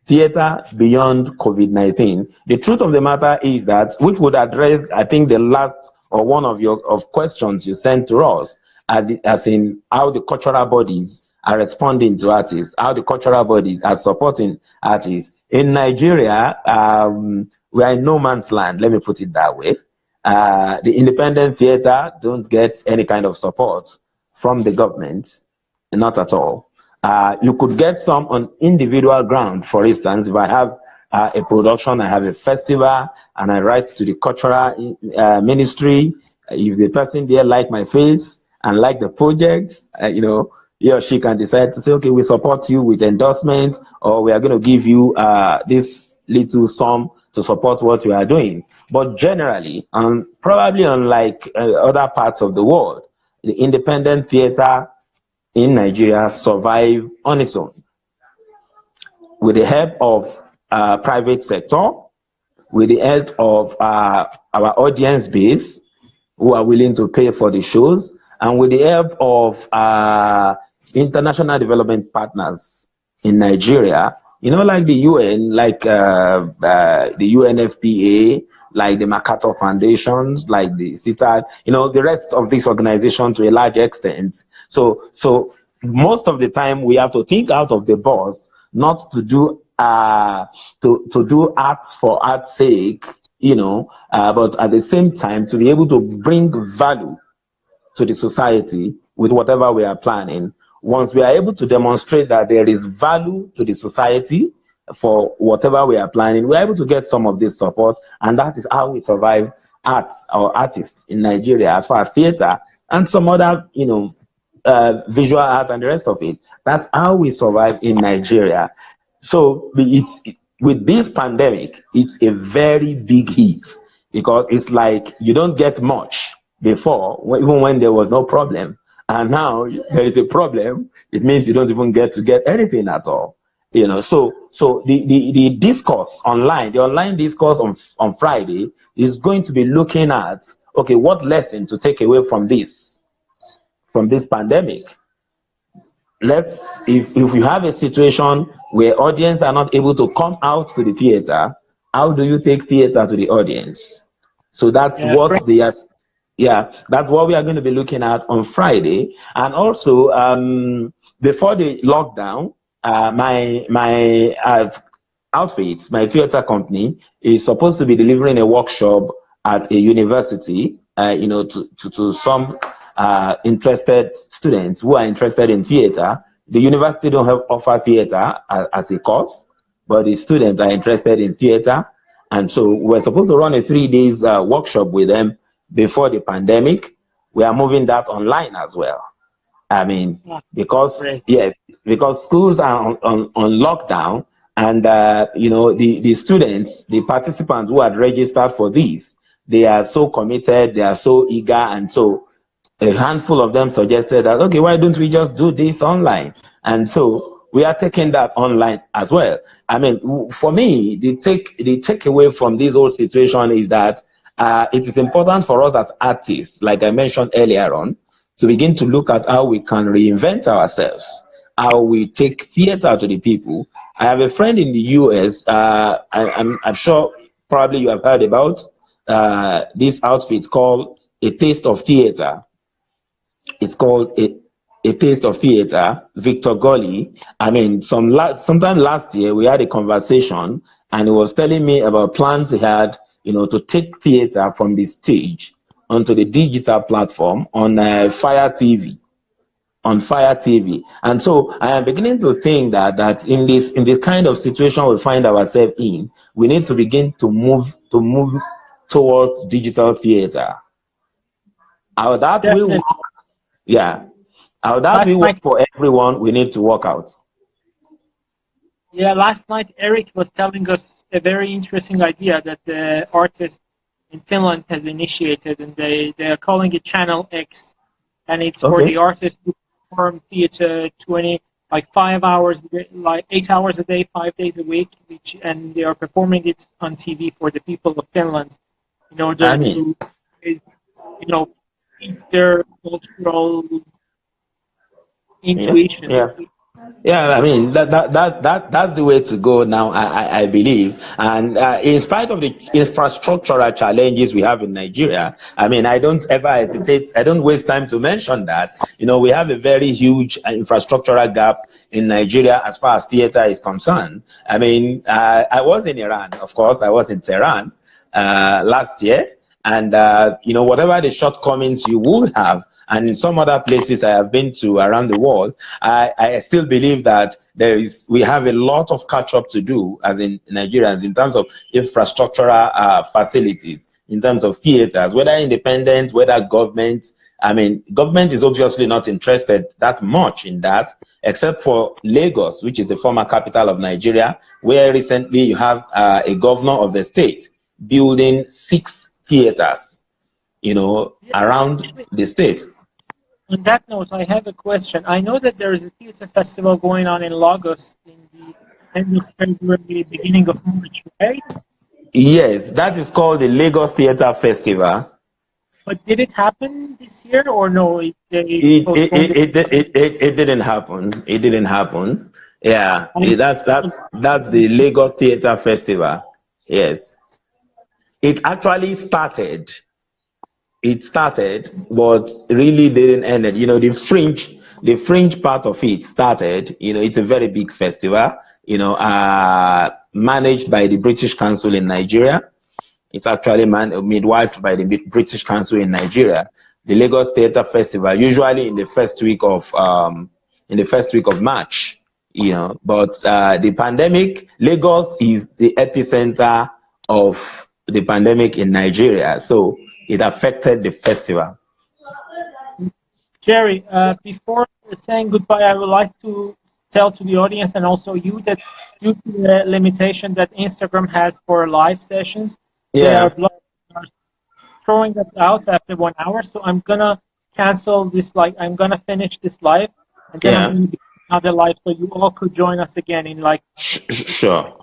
Speaker 4: Theater beyond COVID-19. The truth of the matter is that, which would address, I think, the last or one of questions you sent to us, as in how the cultural bodies are responding to artists, how the cultural bodies are supporting artists. In Nigeria, we are in no man's land, let me put it that way. The independent theater don't get any kind of support from the government, not at all. You could get some on individual ground. For instance, if I have a production, I have a festival, and I write to the cultural ministry, if the person there like my face and like the project, he or she can decide to say, okay, we support you with endorsement, or we are going to give you this little sum to support what you are doing. But generally, probably unlike other parts of the world, the independent theater in Nigeria survive on its own with the help of private sector, with the help of our audience base who are willing to pay for the shows, and with the help of international development partners in Nigeria, you know, like the UN, like the UNFPA, like the MacArthur Foundations, like the CITAD, you know, the rest of these organizations to a large extent. So most of the time we have to think out of the box, not to do to do art for art's sake, you know, but at the same time to be able to bring value to the society with whatever we are planning. Once we are able to demonstrate that there is value to the society for whatever we are planning, we are able to get some of this support, and that is how we survive arts or artists in Nigeria as far as theater and some other, you know, visual art and the rest of it. That's how we survive in Nigeria. So with this pandemic, it's a very big hit because it's like you don't get much before, even when there was no problem. And now there is a problem, it means you don't even get anything at all. You know, so the discourse online, the online discourse on Friday is going to be looking at, okay, what lesson to take away from this pandemic. If you have a situation where audience are not able to come out to the theater, how do you take theater to the audience? So that's what that's what we are going to be looking at on Friday. And also, before the lockdown, my outfits, my theater company is supposed to be delivering a workshop at a university, you know, to some interested students who are interested in theater. The university don't offer theater as a course, but the students are interested in theater. And so we're supposed to run a 3 days workshop with them before the pandemic. We are moving that online as well. I mean, because because schools are on lockdown, and you know, the students, the participants who had registered for these, they are so committed, they are so eager, and so a handful of them suggested that, okay, why don't we just do this online? And so we are taking that online as well. I mean, for me, the takeaway from this whole situation is that it is important for us as artists, like I mentioned earlier on, to begin to look at how we can reinvent ourselves, how we take theater to the people. I have a friend in the US, I'm sure probably you have heard about this outfit called A Taste of Theater. It's called a Taste of Theater, Victor Gully. I mean, sometime last year, we had a conversation, and he was telling me about plans he had, you know, to take theater from the stage onto the digital platform on Fire TV. On Fire TV. And so I am beginning to think that in this kind of situation we find ourselves in, we need to begin to move towards digital theater. How that will work, how that will work for everyone, we need to work out.
Speaker 1: Yeah, last night Eric was telling us a very interesting idea that the artist in Finland has initiated, and they are calling it Channel X, and it's for the artists who perform theater 5 hours, like 8 hours a day, 5 days a week, and they are performing it on TV for the people of Finland in order to, you know, keep their cultural intuition.
Speaker 4: Yeah, I mean that's the way to go now, I believe. And in spite of the infrastructural challenges we have in Nigeria, I mean, I don't ever hesitate, I don't waste time to mention that, you know, we have a very huge infrastructural gap in Nigeria as far as theater is concerned. I mean, I was in Iran, of course, I was in Tehran last year, and you know, whatever the shortcomings you would have, and in some other places I have been to around the world, I still believe that we have a lot of catch up to do as in Nigerians in terms of infrastructural facilities, in terms of theaters, whether independent, whether government. I mean, government is obviously not interested that much in that, except for Lagos, which is the former capital of Nigeria, where recently you have a governor of the state building 6 theaters, you know, around the state.
Speaker 1: On that note, I have a question. I know that there is a theater festival going on in Lagos in the end of February, beginning of March, right?
Speaker 4: Yes, that is called the Lagos Theatre Festival.
Speaker 1: But did it happen this year or no? They
Speaker 4: It it,
Speaker 1: postponed
Speaker 4: it, it, it, it it didn't happen. It didn't happen. Yeah, that's the Lagos Theatre Festival. Yes, it actually started. It started, but really didn't end it. You know, the fringe part of it started. You know, it's a very big festival. You know, managed by the British Council in Nigeria. It's actually midwifed by the British Council in Nigeria. The Lagos Theatre Festival, usually in the first week of March, you know. But the pandemic, Lagos is the epicenter of the pandemic in Nigeria, so it affected the festival.
Speaker 1: Jerry, before saying goodbye, I would like to tell to the audience and also you that due to the limitation that Instagram has for live sessions, they are throwing that out after 1 hour. So I'm gonna cancel this. I'm gonna finish this live, and then I'm gonna do another live, so you all could join us again in
Speaker 4: Sure.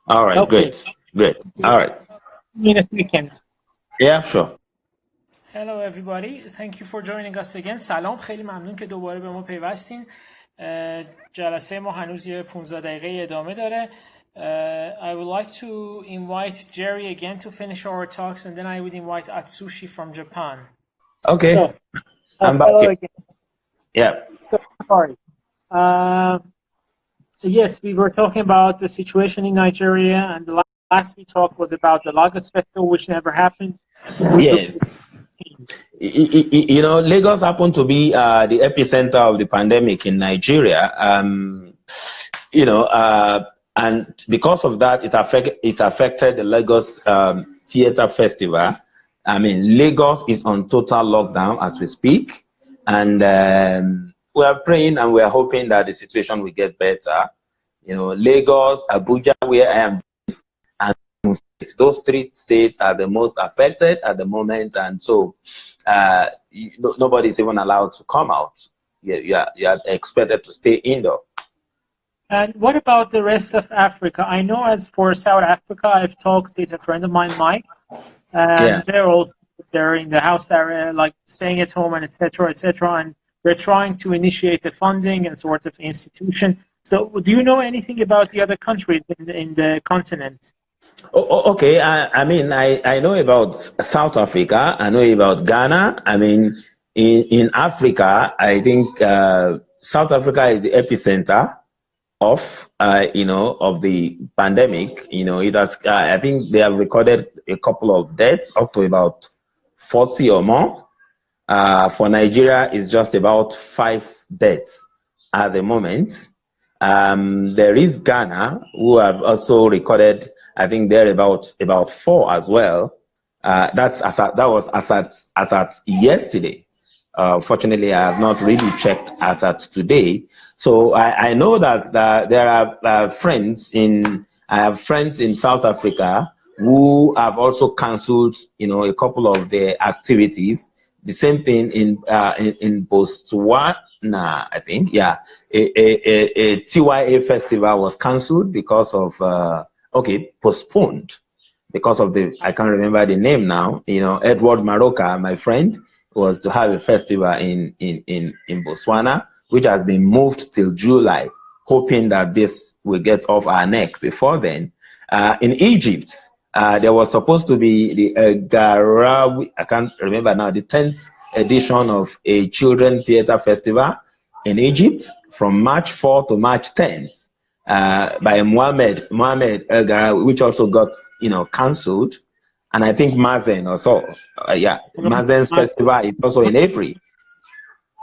Speaker 4: All right. Okay. Great. All right.
Speaker 1: In a second.
Speaker 4: Yeah. Sure.
Speaker 1: Hello everybody. Thank you for joining us again. سلام. خیلی ممنون که دوباره به ما پیوستین. جلسه ما هنوز یه 15 دقیقه ادامه داره. I would like to invite Jerry again to finish our talks, and then I would invite Atsushi from Japan.
Speaker 4: Okay.
Speaker 1: So,
Speaker 4: I'm back.
Speaker 1: Hello again.
Speaker 4: Yeah.
Speaker 1: So, sorry. Yes, we were talking about the situation in Nigeria, and the last we talked was about the Lagos Festival, which never happened.
Speaker 4: Yes. You know, Lagos happened to be the epicenter of the pandemic in Nigeria. You know, and because of that, it affected the Lagos Theatre Festival. I mean, Lagos is on total lockdown as we speak, and we are praying and we are hoping that the situation will get better. You know, Lagos, Abuja, where I am, and those three states are the most affected at the moment, and so nobody is even allowed to come out. You are expected to stay indoor.
Speaker 1: And what about the rest of Africa? I know as for South Africa, I've talked with a friend of mine, Mike, and they're in the house area, like staying at home and etc., and they're trying to initiate the funding and sort of institution. So do you know anything about the other countries in the continent?
Speaker 4: Okay, I mean, I know about South Africa, I know about Ghana. I mean, in Africa, I think South Africa is the epicenter of of the pandemic. You know, it has I think they have recorded a couple of deaths, up to about 40 or more. For Nigeria, it's just about 5 deaths at the moment. There is Ghana, who have also recorded, I think they're about 4 as well. That was as at yesterday. Fortunately, I have not really checked as at today. So I know that there are friends in South Africa who have also cancelled, a couple of their activities. The same thing in Botswana, I think. Yeah, a TYA festival was cancelled because of postponed because of I can't remember the name now. Edward Maroka, my friend, was to have a festival in Botswana, which has been moved till July, hoping that this will get off our neck before then. In Egypt, there was supposed to be the Garawi, I can't remember now, the 10th edition of a children theater festival in Egypt from March 4 to March 10th by Mohammed El Garawi, which also got cancelled. And I think Mazen also, Mazen's festival is also in April.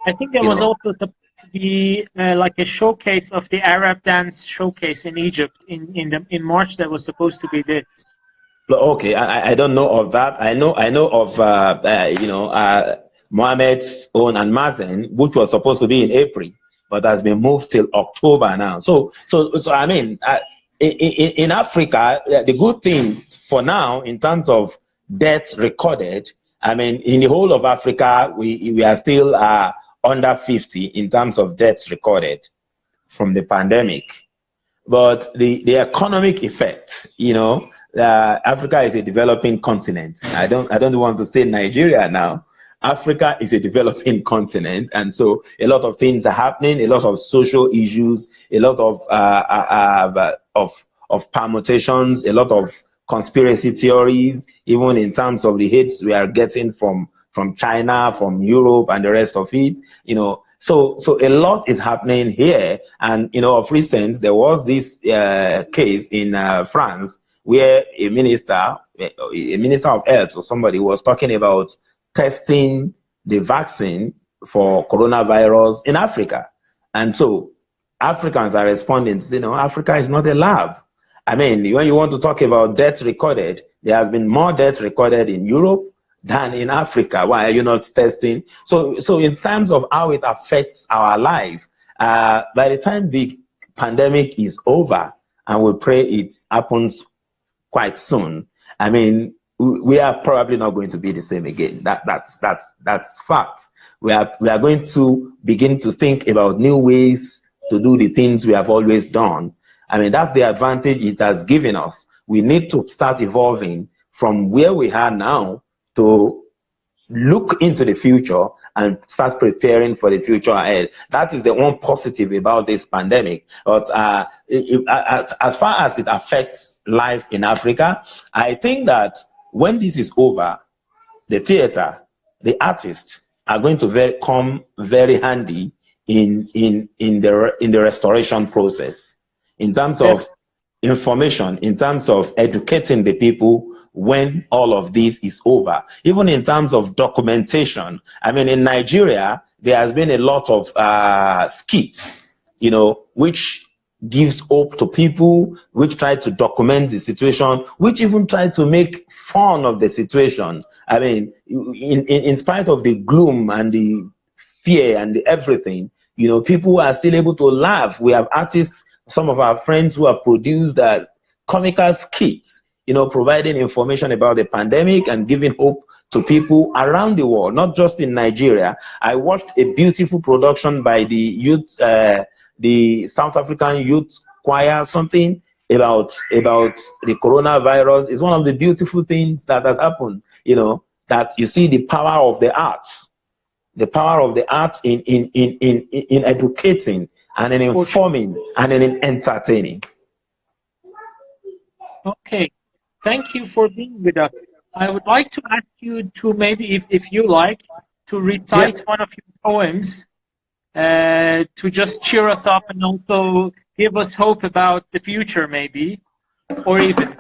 Speaker 1: I think there was also to be like a showcase of the Arab dance showcase in Egypt in March that was supposed to be this.
Speaker 4: Okay, I don't know of that. I know of Mohammed's own and Mazen, which was supposed to be in April, but has been moved till October now. So I mean, in Africa, the good thing for now in terms of deaths recorded, I mean, in the whole of Africa, we are still under 50 in terms of deaths recorded from the pandemic. But the economic effects, Africa is a developing continent. I don't want to say Nigeria now. Africa is a developing continent, and so a lot of things are happening. A lot of social issues, a lot of permutations, a lot of conspiracy theories, even in terms of the hits we are getting from China, from Europe, and the rest of it. So a lot is happening here, and of recent there was this case in France where a minister of health or somebody was talking about testing the vaccine for coronavirus in Africa. And so Africans are responding, Africa is not a lab. I mean, when you want to talk about deaths recorded, there has been more deaths recorded in Europe than in Africa. Why are you not testing? So in terms of how it affects our life, by the time the pandemic is over, and we pray it happens quite soon, I mean, we are probably not going to be the same again. That's fact. We are going to begin to think about new ways to do the things we have always done. I mean, that's the advantage it has given us. We need to start evolving from where we are now to look into the future and start preparing for the future ahead. That is the one positive about this pandemic. But as far as it affects life in Africa, I think that when this is over, the theater, the artists are going to come very handy in the restoration process, in terms of information, in terms of educating the people when all of this is over, even in terms of documentation. I mean, in Nigeria, there has been a lot of skits, which gives hope to people, which try to document the situation, which even try to make fun of the situation. I mean, in spite of the gloom and the fear and the everything, people are still able to laugh. We have artists, some of our friends who have produced comical skits, providing information about the pandemic and giving hope to people around the world, not just in Nigeria. I watched a beautiful production by the youth, the South African Youth Choir, something about the coronavirus. Is one of the beautiful things that has happened, that you see the power of the arts, in educating and in informing and in entertaining.
Speaker 1: Okay, thank you for being with us. I would like to ask you to maybe, if you like, to recite one of your poems to just cheer us up and also give us hope about the future, maybe, or even.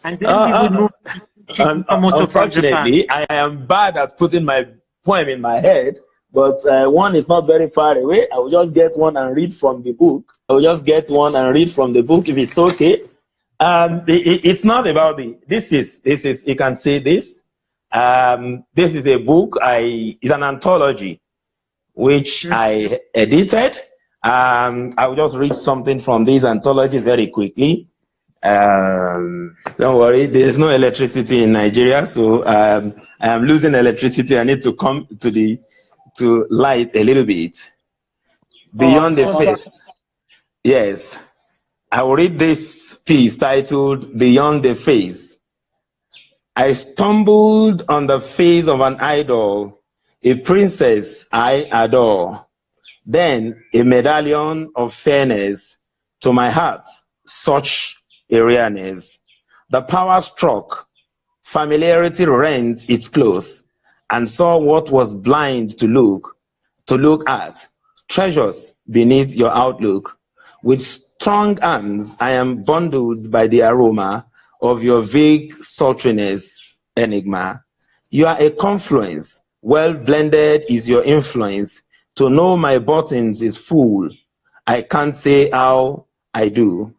Speaker 1: And then we would move to Kakumoto from Japan.
Speaker 4: Unfortunately, I am bad at putting my poem in my head, but one is not very far away. I will just get one and read from the book. If it's okay. It's not about this is you can say this. This is a book. It's an anthology which I edited. I will just read something from this anthology very quickly. Don't worry, there is no electricity in Nigeria, so I am losing electricity. I need to come to light a little bit. Beyond the face. Yes. I will read this piece titled Beyond the Face. I stumbled on the face of an idol, a princess I adore. Then a medallion of fairness, to my heart, such a rareness. The power struck, familiarity rent its clothes, and saw what was blind to look at, treasures beneath your outlook. With strong arms, I am bundled by the aroma of your vague sultriness, enigma. You are a confluence, well blended is your influence. To know my buttons is full, I can't say how I do.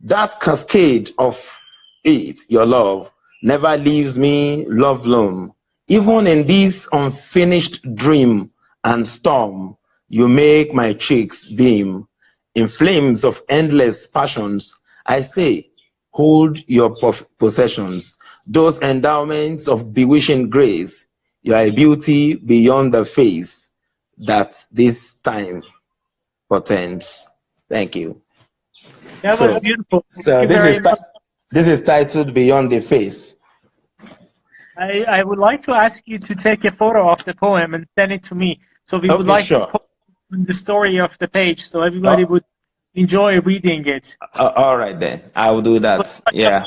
Speaker 4: That cascade of it, your love, never leaves me lovelorn. Even in this unfinished dream and storm, you make my cheeks beam. In flames of endless passions, I say, hold your possessions. those endowments of bewitching grace. You are a beauty beyond the face that this time portends. Thank you.
Speaker 1: That was beautiful. Thank
Speaker 4: So
Speaker 1: you very much.
Speaker 4: this is titled Beyond the Face.
Speaker 1: I would like to ask you to take a photo of the poem and send it to me. So we would like to put the story of the page so everybody would enjoy reading it.
Speaker 4: All right then, I will do that. Yeah.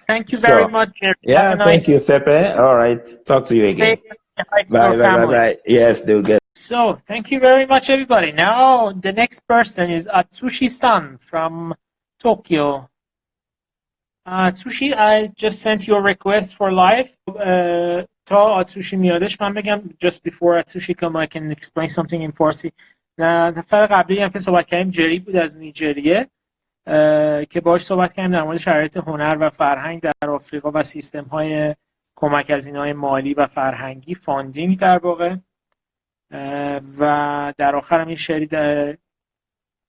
Speaker 1: Thank you very much.
Speaker 4: Yeah, thank you, Sepehr. All right, talk to you again. Bye. Yes, do get.
Speaker 1: So thank you very much, everybody. Now the next person is Atsushi-san from Tokyo. Atsushi, I just sent you a request for live. تا Atsushi میادش من بگم just before Atsushi come I can explain something in Farsi. نفر قبلی هم که صحبت کردیم جری بود از نیجریه که باهاش صحبت کردیم در مورد شرایط هنر و فرهنگ در آفریقا و سیستم های کمک هزینه‌های مالی و فرهنگی فاندینگ در واقع و در آخر هم این شعری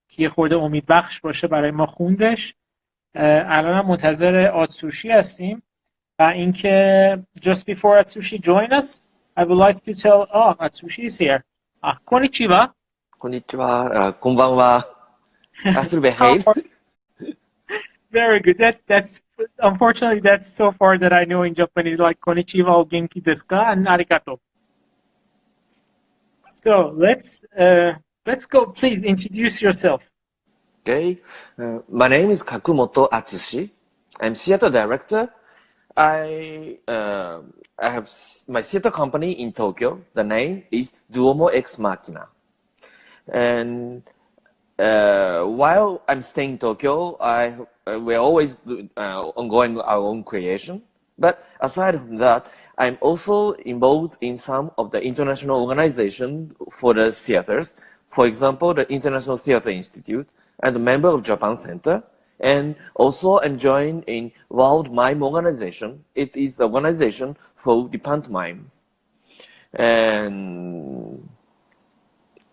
Speaker 1: که خورده امید بخش باشه برای ما خوندش. الان هم منتظر آتسوشی هستیم و اینکه just before Atsushi join us I would like to tell Atsushi is here. konnichiwa.
Speaker 5: Konnichiwa. Konbanwa. Asr behair.
Speaker 1: Very good. That's unfortunately that's so far that I know in Japanese, like konnichiwa o genki desu ka and arigato. So let's go. Please introduce yourself.
Speaker 5: Okay. My name is Kakumoto Atsushi. I'm theater director. I have my theater company in Tokyo. The name is Duomo Ex Machina. And while I'm staying in Tokyo, we're always ongoing our own creation. But aside from that, I'm also involved in some of the international organizations for the theaters. For example, the International Theater Institute and a member of Japan Center. And also I'm joined in World Mime Organization. It is an organization for the pantomimes. And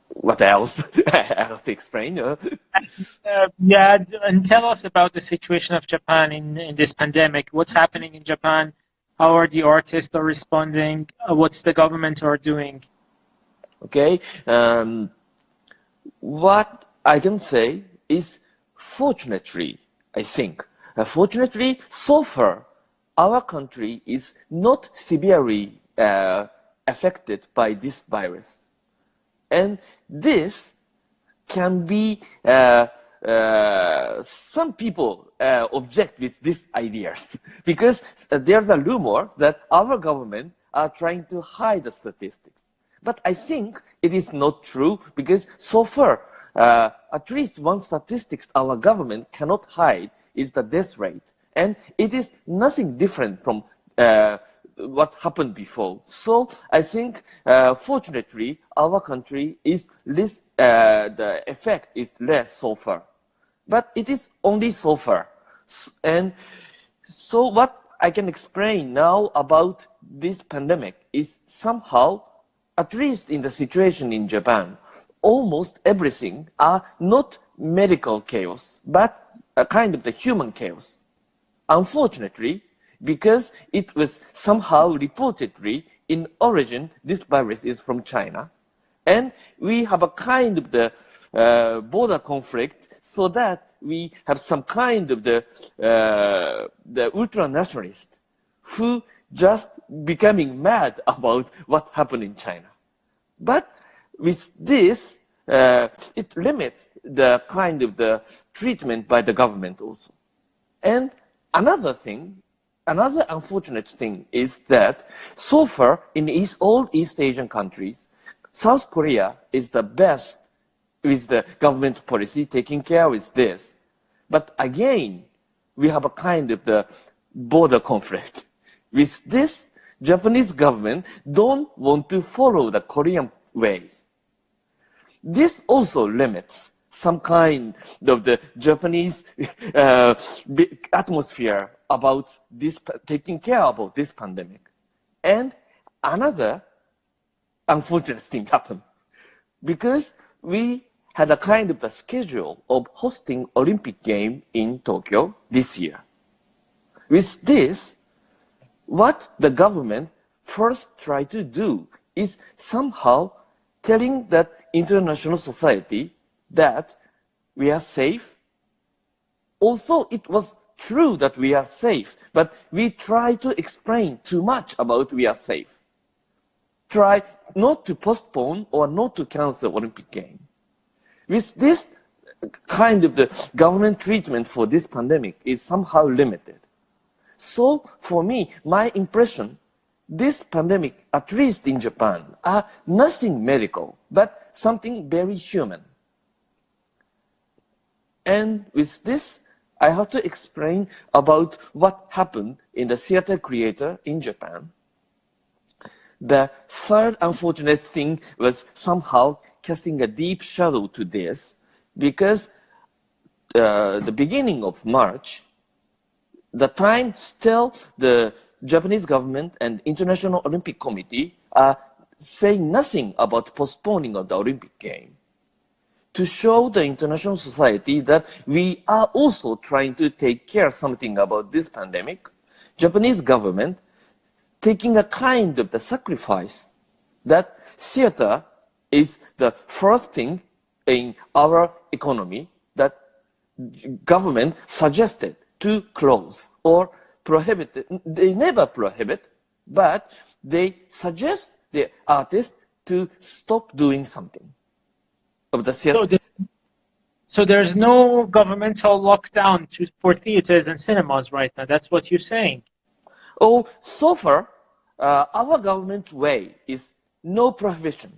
Speaker 5: what else? I have to explain.
Speaker 1: Yeah, and tell us about the situation of Japan in this pandemic. What's happening in Japan? How are the artists are responding? What's the government are doing?
Speaker 5: Okay. What I can say is, fortunately, I think, fortunately, so far, our country is not severely affected by this virus. And this can be, some people object with these ideas because there's a rumor that our government are trying to hide the statistics. But I think it is not true because so far, at least one statistics our government cannot hide is the death rate. And it is nothing different from what happened before. So I think, fortunately, our country is less, the effect is less so far. But it is only so far. And so what I can explain now about this pandemic is somehow, at least in the situation in Japan, almost everything are not medical chaos, but a kind of the human chaos. Unfortunately, because it was somehow reportedly in origin, this virus is from China. And we have a kind of the border conflict so that we have some kind of the ultra-nationalist who just becoming mad about what happened in China. But with this, it limits the kind of the treatment by the government also. And another thing, another unfortunate thing is that so far in all East Asian countries, South Korea is the best with the government policy taking care with this. But again, we have a kind of the border conflict. With this, Japanese government don't want to follow the Korean way. This also limits some kind of the Japanese atmosphere about this, taking care about this pandemic. And another unfortunate thing happened because we had a kind of the schedule of hosting Olympic game in Tokyo this year. With this, what the government first tried to do is somehow telling that international society that we are safe. Also, it was true that we are safe, but we try to explain too much about we are safe. Try not to postpone or not to cancel Olympic Games. With this kind of the government treatment for this pandemic is somehow limited. So for me, my impression, this pandemic, at least in Japan, are nothing medical, but something very human. And with this, I have to explain about what happened in the theater creator in Japan. The third unfortunate thing was somehow casting a deep shadow to this, because the beginning of March, the time still the Japanese government and International Olympic Committee are saying nothing about postponing of the Olympic Games, to show the international society that we are also trying to take care something about this pandemic. Japanese government taking a kind of the sacrifice that theater is the first thing in our economy that government suggested to close or prohibit. They never prohibit, but they suggest the artist to stop doing something of the theater.
Speaker 1: So there's no governmental lockdown for theaters and cinemas right now. That's what you're saying.
Speaker 5: Oh, so far, our government way is no prohibition.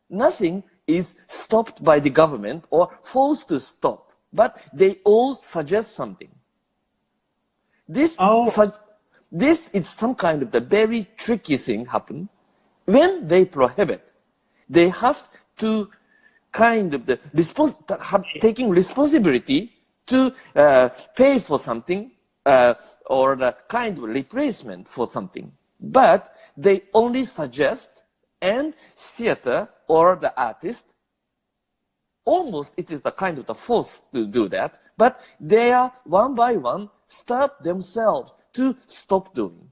Speaker 5: Nothing is stopped by the government or forced to stop, but they all suggest something. This is some kind of the very tricky thing happen. When they prohibit, they have to kind of the taking responsibility to pay for something or the kind of replacement for something. But they only suggest, and theater or the artist, almost it is the kind of the force to do that, but they are one by one start themselves to stop doing.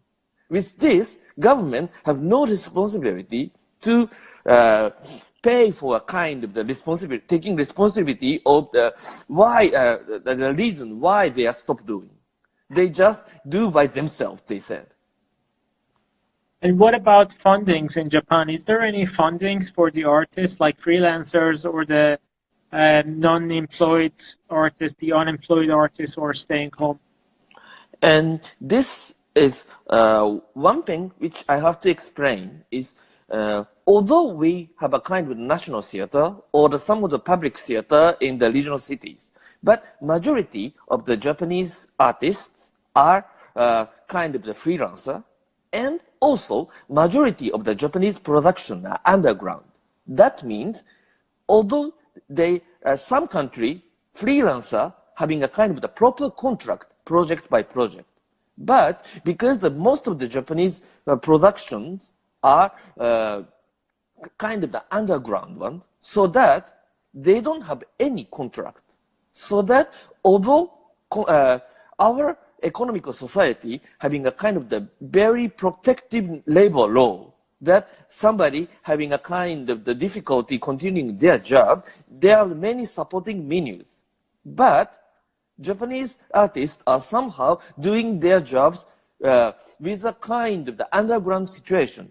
Speaker 5: With this, government have no responsibility to pay for a kind of the responsibility, taking responsibility of the why the reason why they are stopped doing. They just do by themselves, they said.
Speaker 1: And what about fundings in Japan? Is there any fundings for the artists, like freelancers or the non-employed artists, the unemployed artists who are staying home?
Speaker 5: And this is one thing which I have to explain is although we have a kind of national theater or some of the public theater in the regional cities, but majority of the Japanese artists are kind of the freelancer, and also majority of the Japanese production are underground. That means although they some country freelancer having a kind of the proper contract project by project, but because the most of the Japanese productions are kind of the underground one, so that they don't have any contract. So that although our economical society having a kind of the very protective labor law, that somebody having a kind of the difficulty continuing their job, there are many supporting menus. But Japanese artists are somehow doing their jobs with a kind of the underground situation,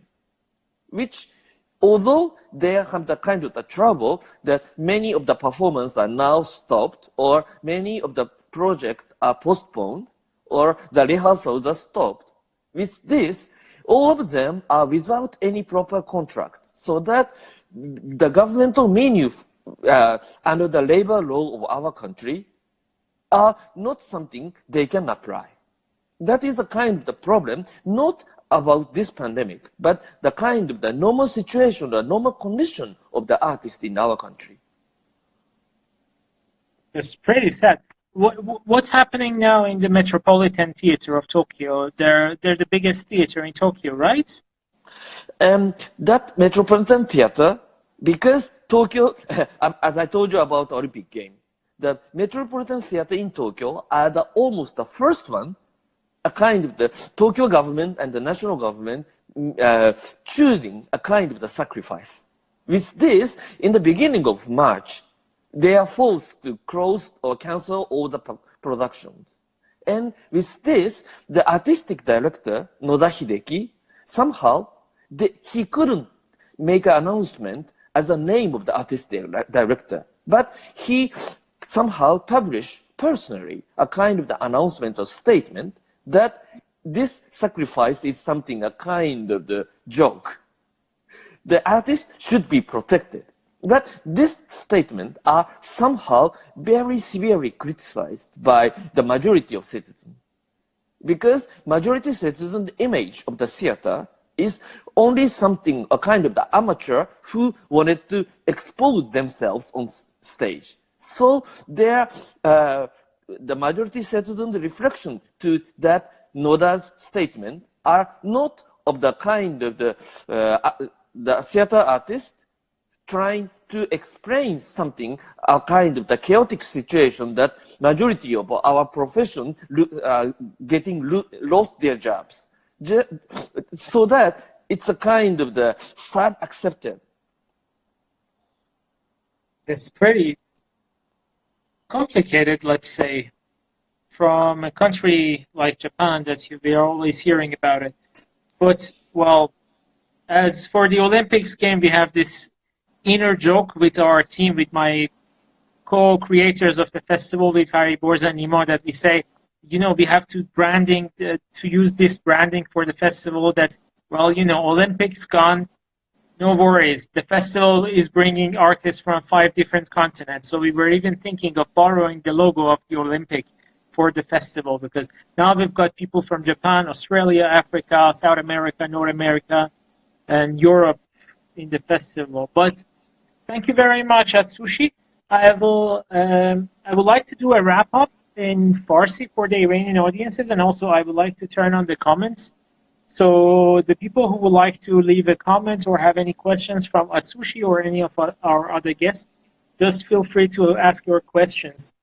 Speaker 5: which although they have the kind of the trouble that many of the performances are now stopped or many of the projects are postponed or the rehearsals are stopped, with this, all of them are without any proper contract, so that the governmental menu under the labor law of our country are not something they can apply. That is a kind of the problem, not about this pandemic, but the kind of the normal situation, the normal condition of the artist in our country.
Speaker 1: It's pretty sad. What's happening now in the Metropolitan Theater of Tokyo? They're the biggest theater in Tokyo, right?
Speaker 5: That Metropolitan Theater, because Tokyo, as I told you about Olympic Games, the Metropolitan Theater in Tokyo are almost the first one a kind of the Tokyo government and the national government choosing a kind of the sacrifice. With this, in the beginning of March, they are forced to close or cancel all the productions. And with this, the artistic director, Noda Hideki, somehow, he couldn't make an announcement as the name of the artistic director, but he somehow published personally a kind of the announcement or statement that this sacrifice is something, a kind of the joke. The artist should be protected. But this statement are somehow very severely criticized by the majority of citizens. Because majority citizen image of the theater is only something, a kind of the amateur who wanted to expose themselves on stage. So there, the majority citizen's reflection to that Noda's statement are not of the kind of the theater artist trying to explain something, a kind of the chaotic situation that majority of our profession getting lost their jobs. So that it's a kind of the sad accepted.
Speaker 1: It's pretty complicated, let's say, from a country like Japan that we are always hearing about it. But, well, as for the Olympics game, we have this inner joke with our team, with my co-creators of the festival, with Harry Borza and Nima, that we say, you know, we have to use this branding for the festival that, well, you know, Olympics gone, no worries. The festival is bringing artists from 5 different continents. So we were even thinking of borrowing the logo of the Olympic for the festival, because now we've got people from Japan, Australia, Africa, South America, North America, and Europe in the festival. But thank you very much, Atsushi. I would like to do a wrap up in Farsi for the Iranian audiences, and also I would like to turn on the comments. So the people who would like to leave a comment or have any questions from Atsushi or any of our other guests, just feel free to ask your questions.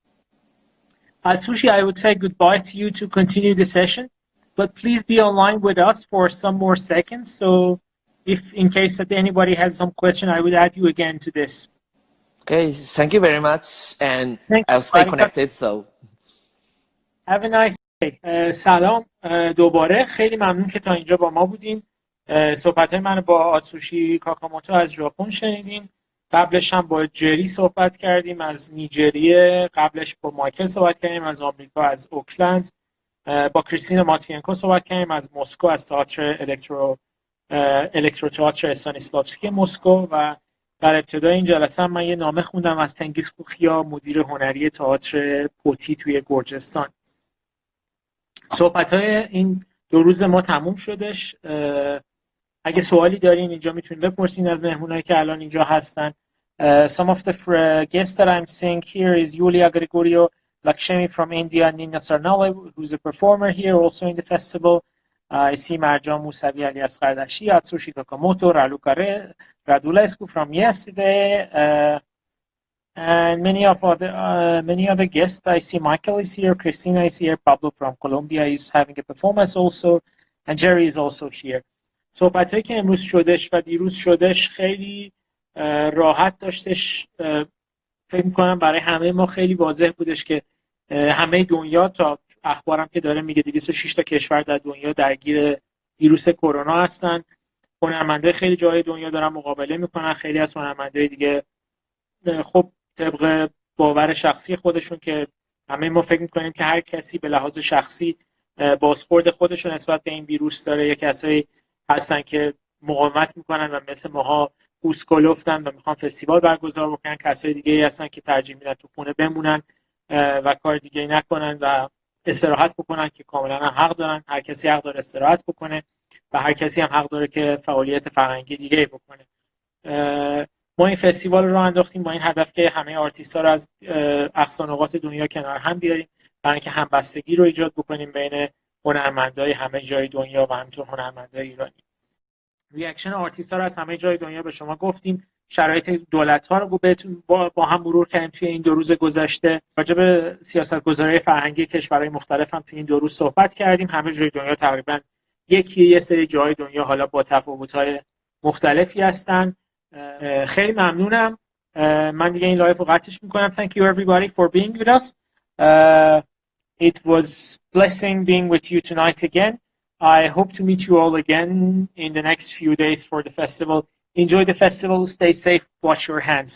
Speaker 1: Atsushi, I would say goodbye to you to continue the session, but please be online with us for some more seconds. So if in case that anybody has some question, I would add you again to this.
Speaker 5: Okay, thank you very much, and I'll stay connected. So
Speaker 1: have a nice day. سلام دوباره، خیلی ممنون که تا اینجا با ما بودین. صحبت‌های من با آتسوشی کاکاموتو از ژاپن شنیدین. قبلش هم با جری صحبت کردیم از نیجریه، قبلش با مایکل صحبت کردیم از آمریکا، از اوکلند. با کریستینا ماتوینکو صحبت کردیم از مسکو، از تئاتر الکترو تئاتر استانیسلافسکی مسکو. و در ابتدای این جلسه من یه نامه خوندم از تنگیز خوخیا، مدیر هنری تئاتر پوتی توی گرجستان. صحبت‌های این 2 روز ما تموم شدش. اگه سوالی دارین اینجا میتونید بپرسین از مهمونایی که الان اینجا هستن. Some of the guests that I'm seeing here is Yulia Gregorio Lakshmi from India, Nina Sarnale, who's a performer here also in the festival. I see Marjan Musavi alias Kardashi, Atsushi Kakumoto, Raluca Radulescu from yesterday, and many other guests. I see Michael is here, Kristina is here, Pablo from Colombia is having a performance also, and Jerry is also here. صحبت‌هایی که امروز شدش و دیروز شدش خیلی راحت داشتش. فکر می‌کنم برای همه ما خیلی واضح بودش که همه دنیا، تا اخبارم که داره میگه 206 تا کشور در دنیا درگیر ویروس کرونا هستن. هنرمندای خیلی جای دنیا دارن مقابله میکنن. خیلی از هنرمندای دیگه خب طبق باور شخصی خودشون که همه ما فکر میکنیم که هر کسی به لحاظ شخصی بازخورد خودشون نسبت به این ویروس داره. یک کسایی هستن که مقاومت میکنن و مثل ماها پوسکلفتن و میخوان فستیوال برگزار بکنن. کسای دیگه هستن که ترجیح میدن تو خونه بمونن و کار دیگه نکنن و استراحت بکنن، که کاملا هم حق دارن. هر کسی حق داره استراحت بکنه و هر کسی هم حق داره که فعالیت فرهنگی دیگه بکنه. ما این فستیوال رو انداختیم با این هدف که همه آرتیست‌ها رو از اقصا نقاط دنیا کنار هم بیاریم، برای اینکه همبستگی رو ایجاد بکنیم بین هنرمندای همه جای دنیا و همینطور هنرمندای ایرانی. ریاکشن آرتیست‌ها رو از همه جای دنیا به شما گفتیم. شرایط دولت‌ها رو بهتون با هم مرور کردیم توی این 2 روز گذشته. راجع به سیاست‌گذاری فرهنگی کشورهای مختلف هم توی این 2 روز صحبت کردیم. همه جای دنیا تقریبا یه سری جای دنیا حالا با تفاوت‌های مختلفی هستن. خیلی ممنونم. من دیگه این لایو رو قطعش میکنم. Thank you everybody for being with us. It was blessing being with you tonight again. I hope to meet you all again in the next few days for the festival. Enjoy the festival. Stay safe. Wash your hands.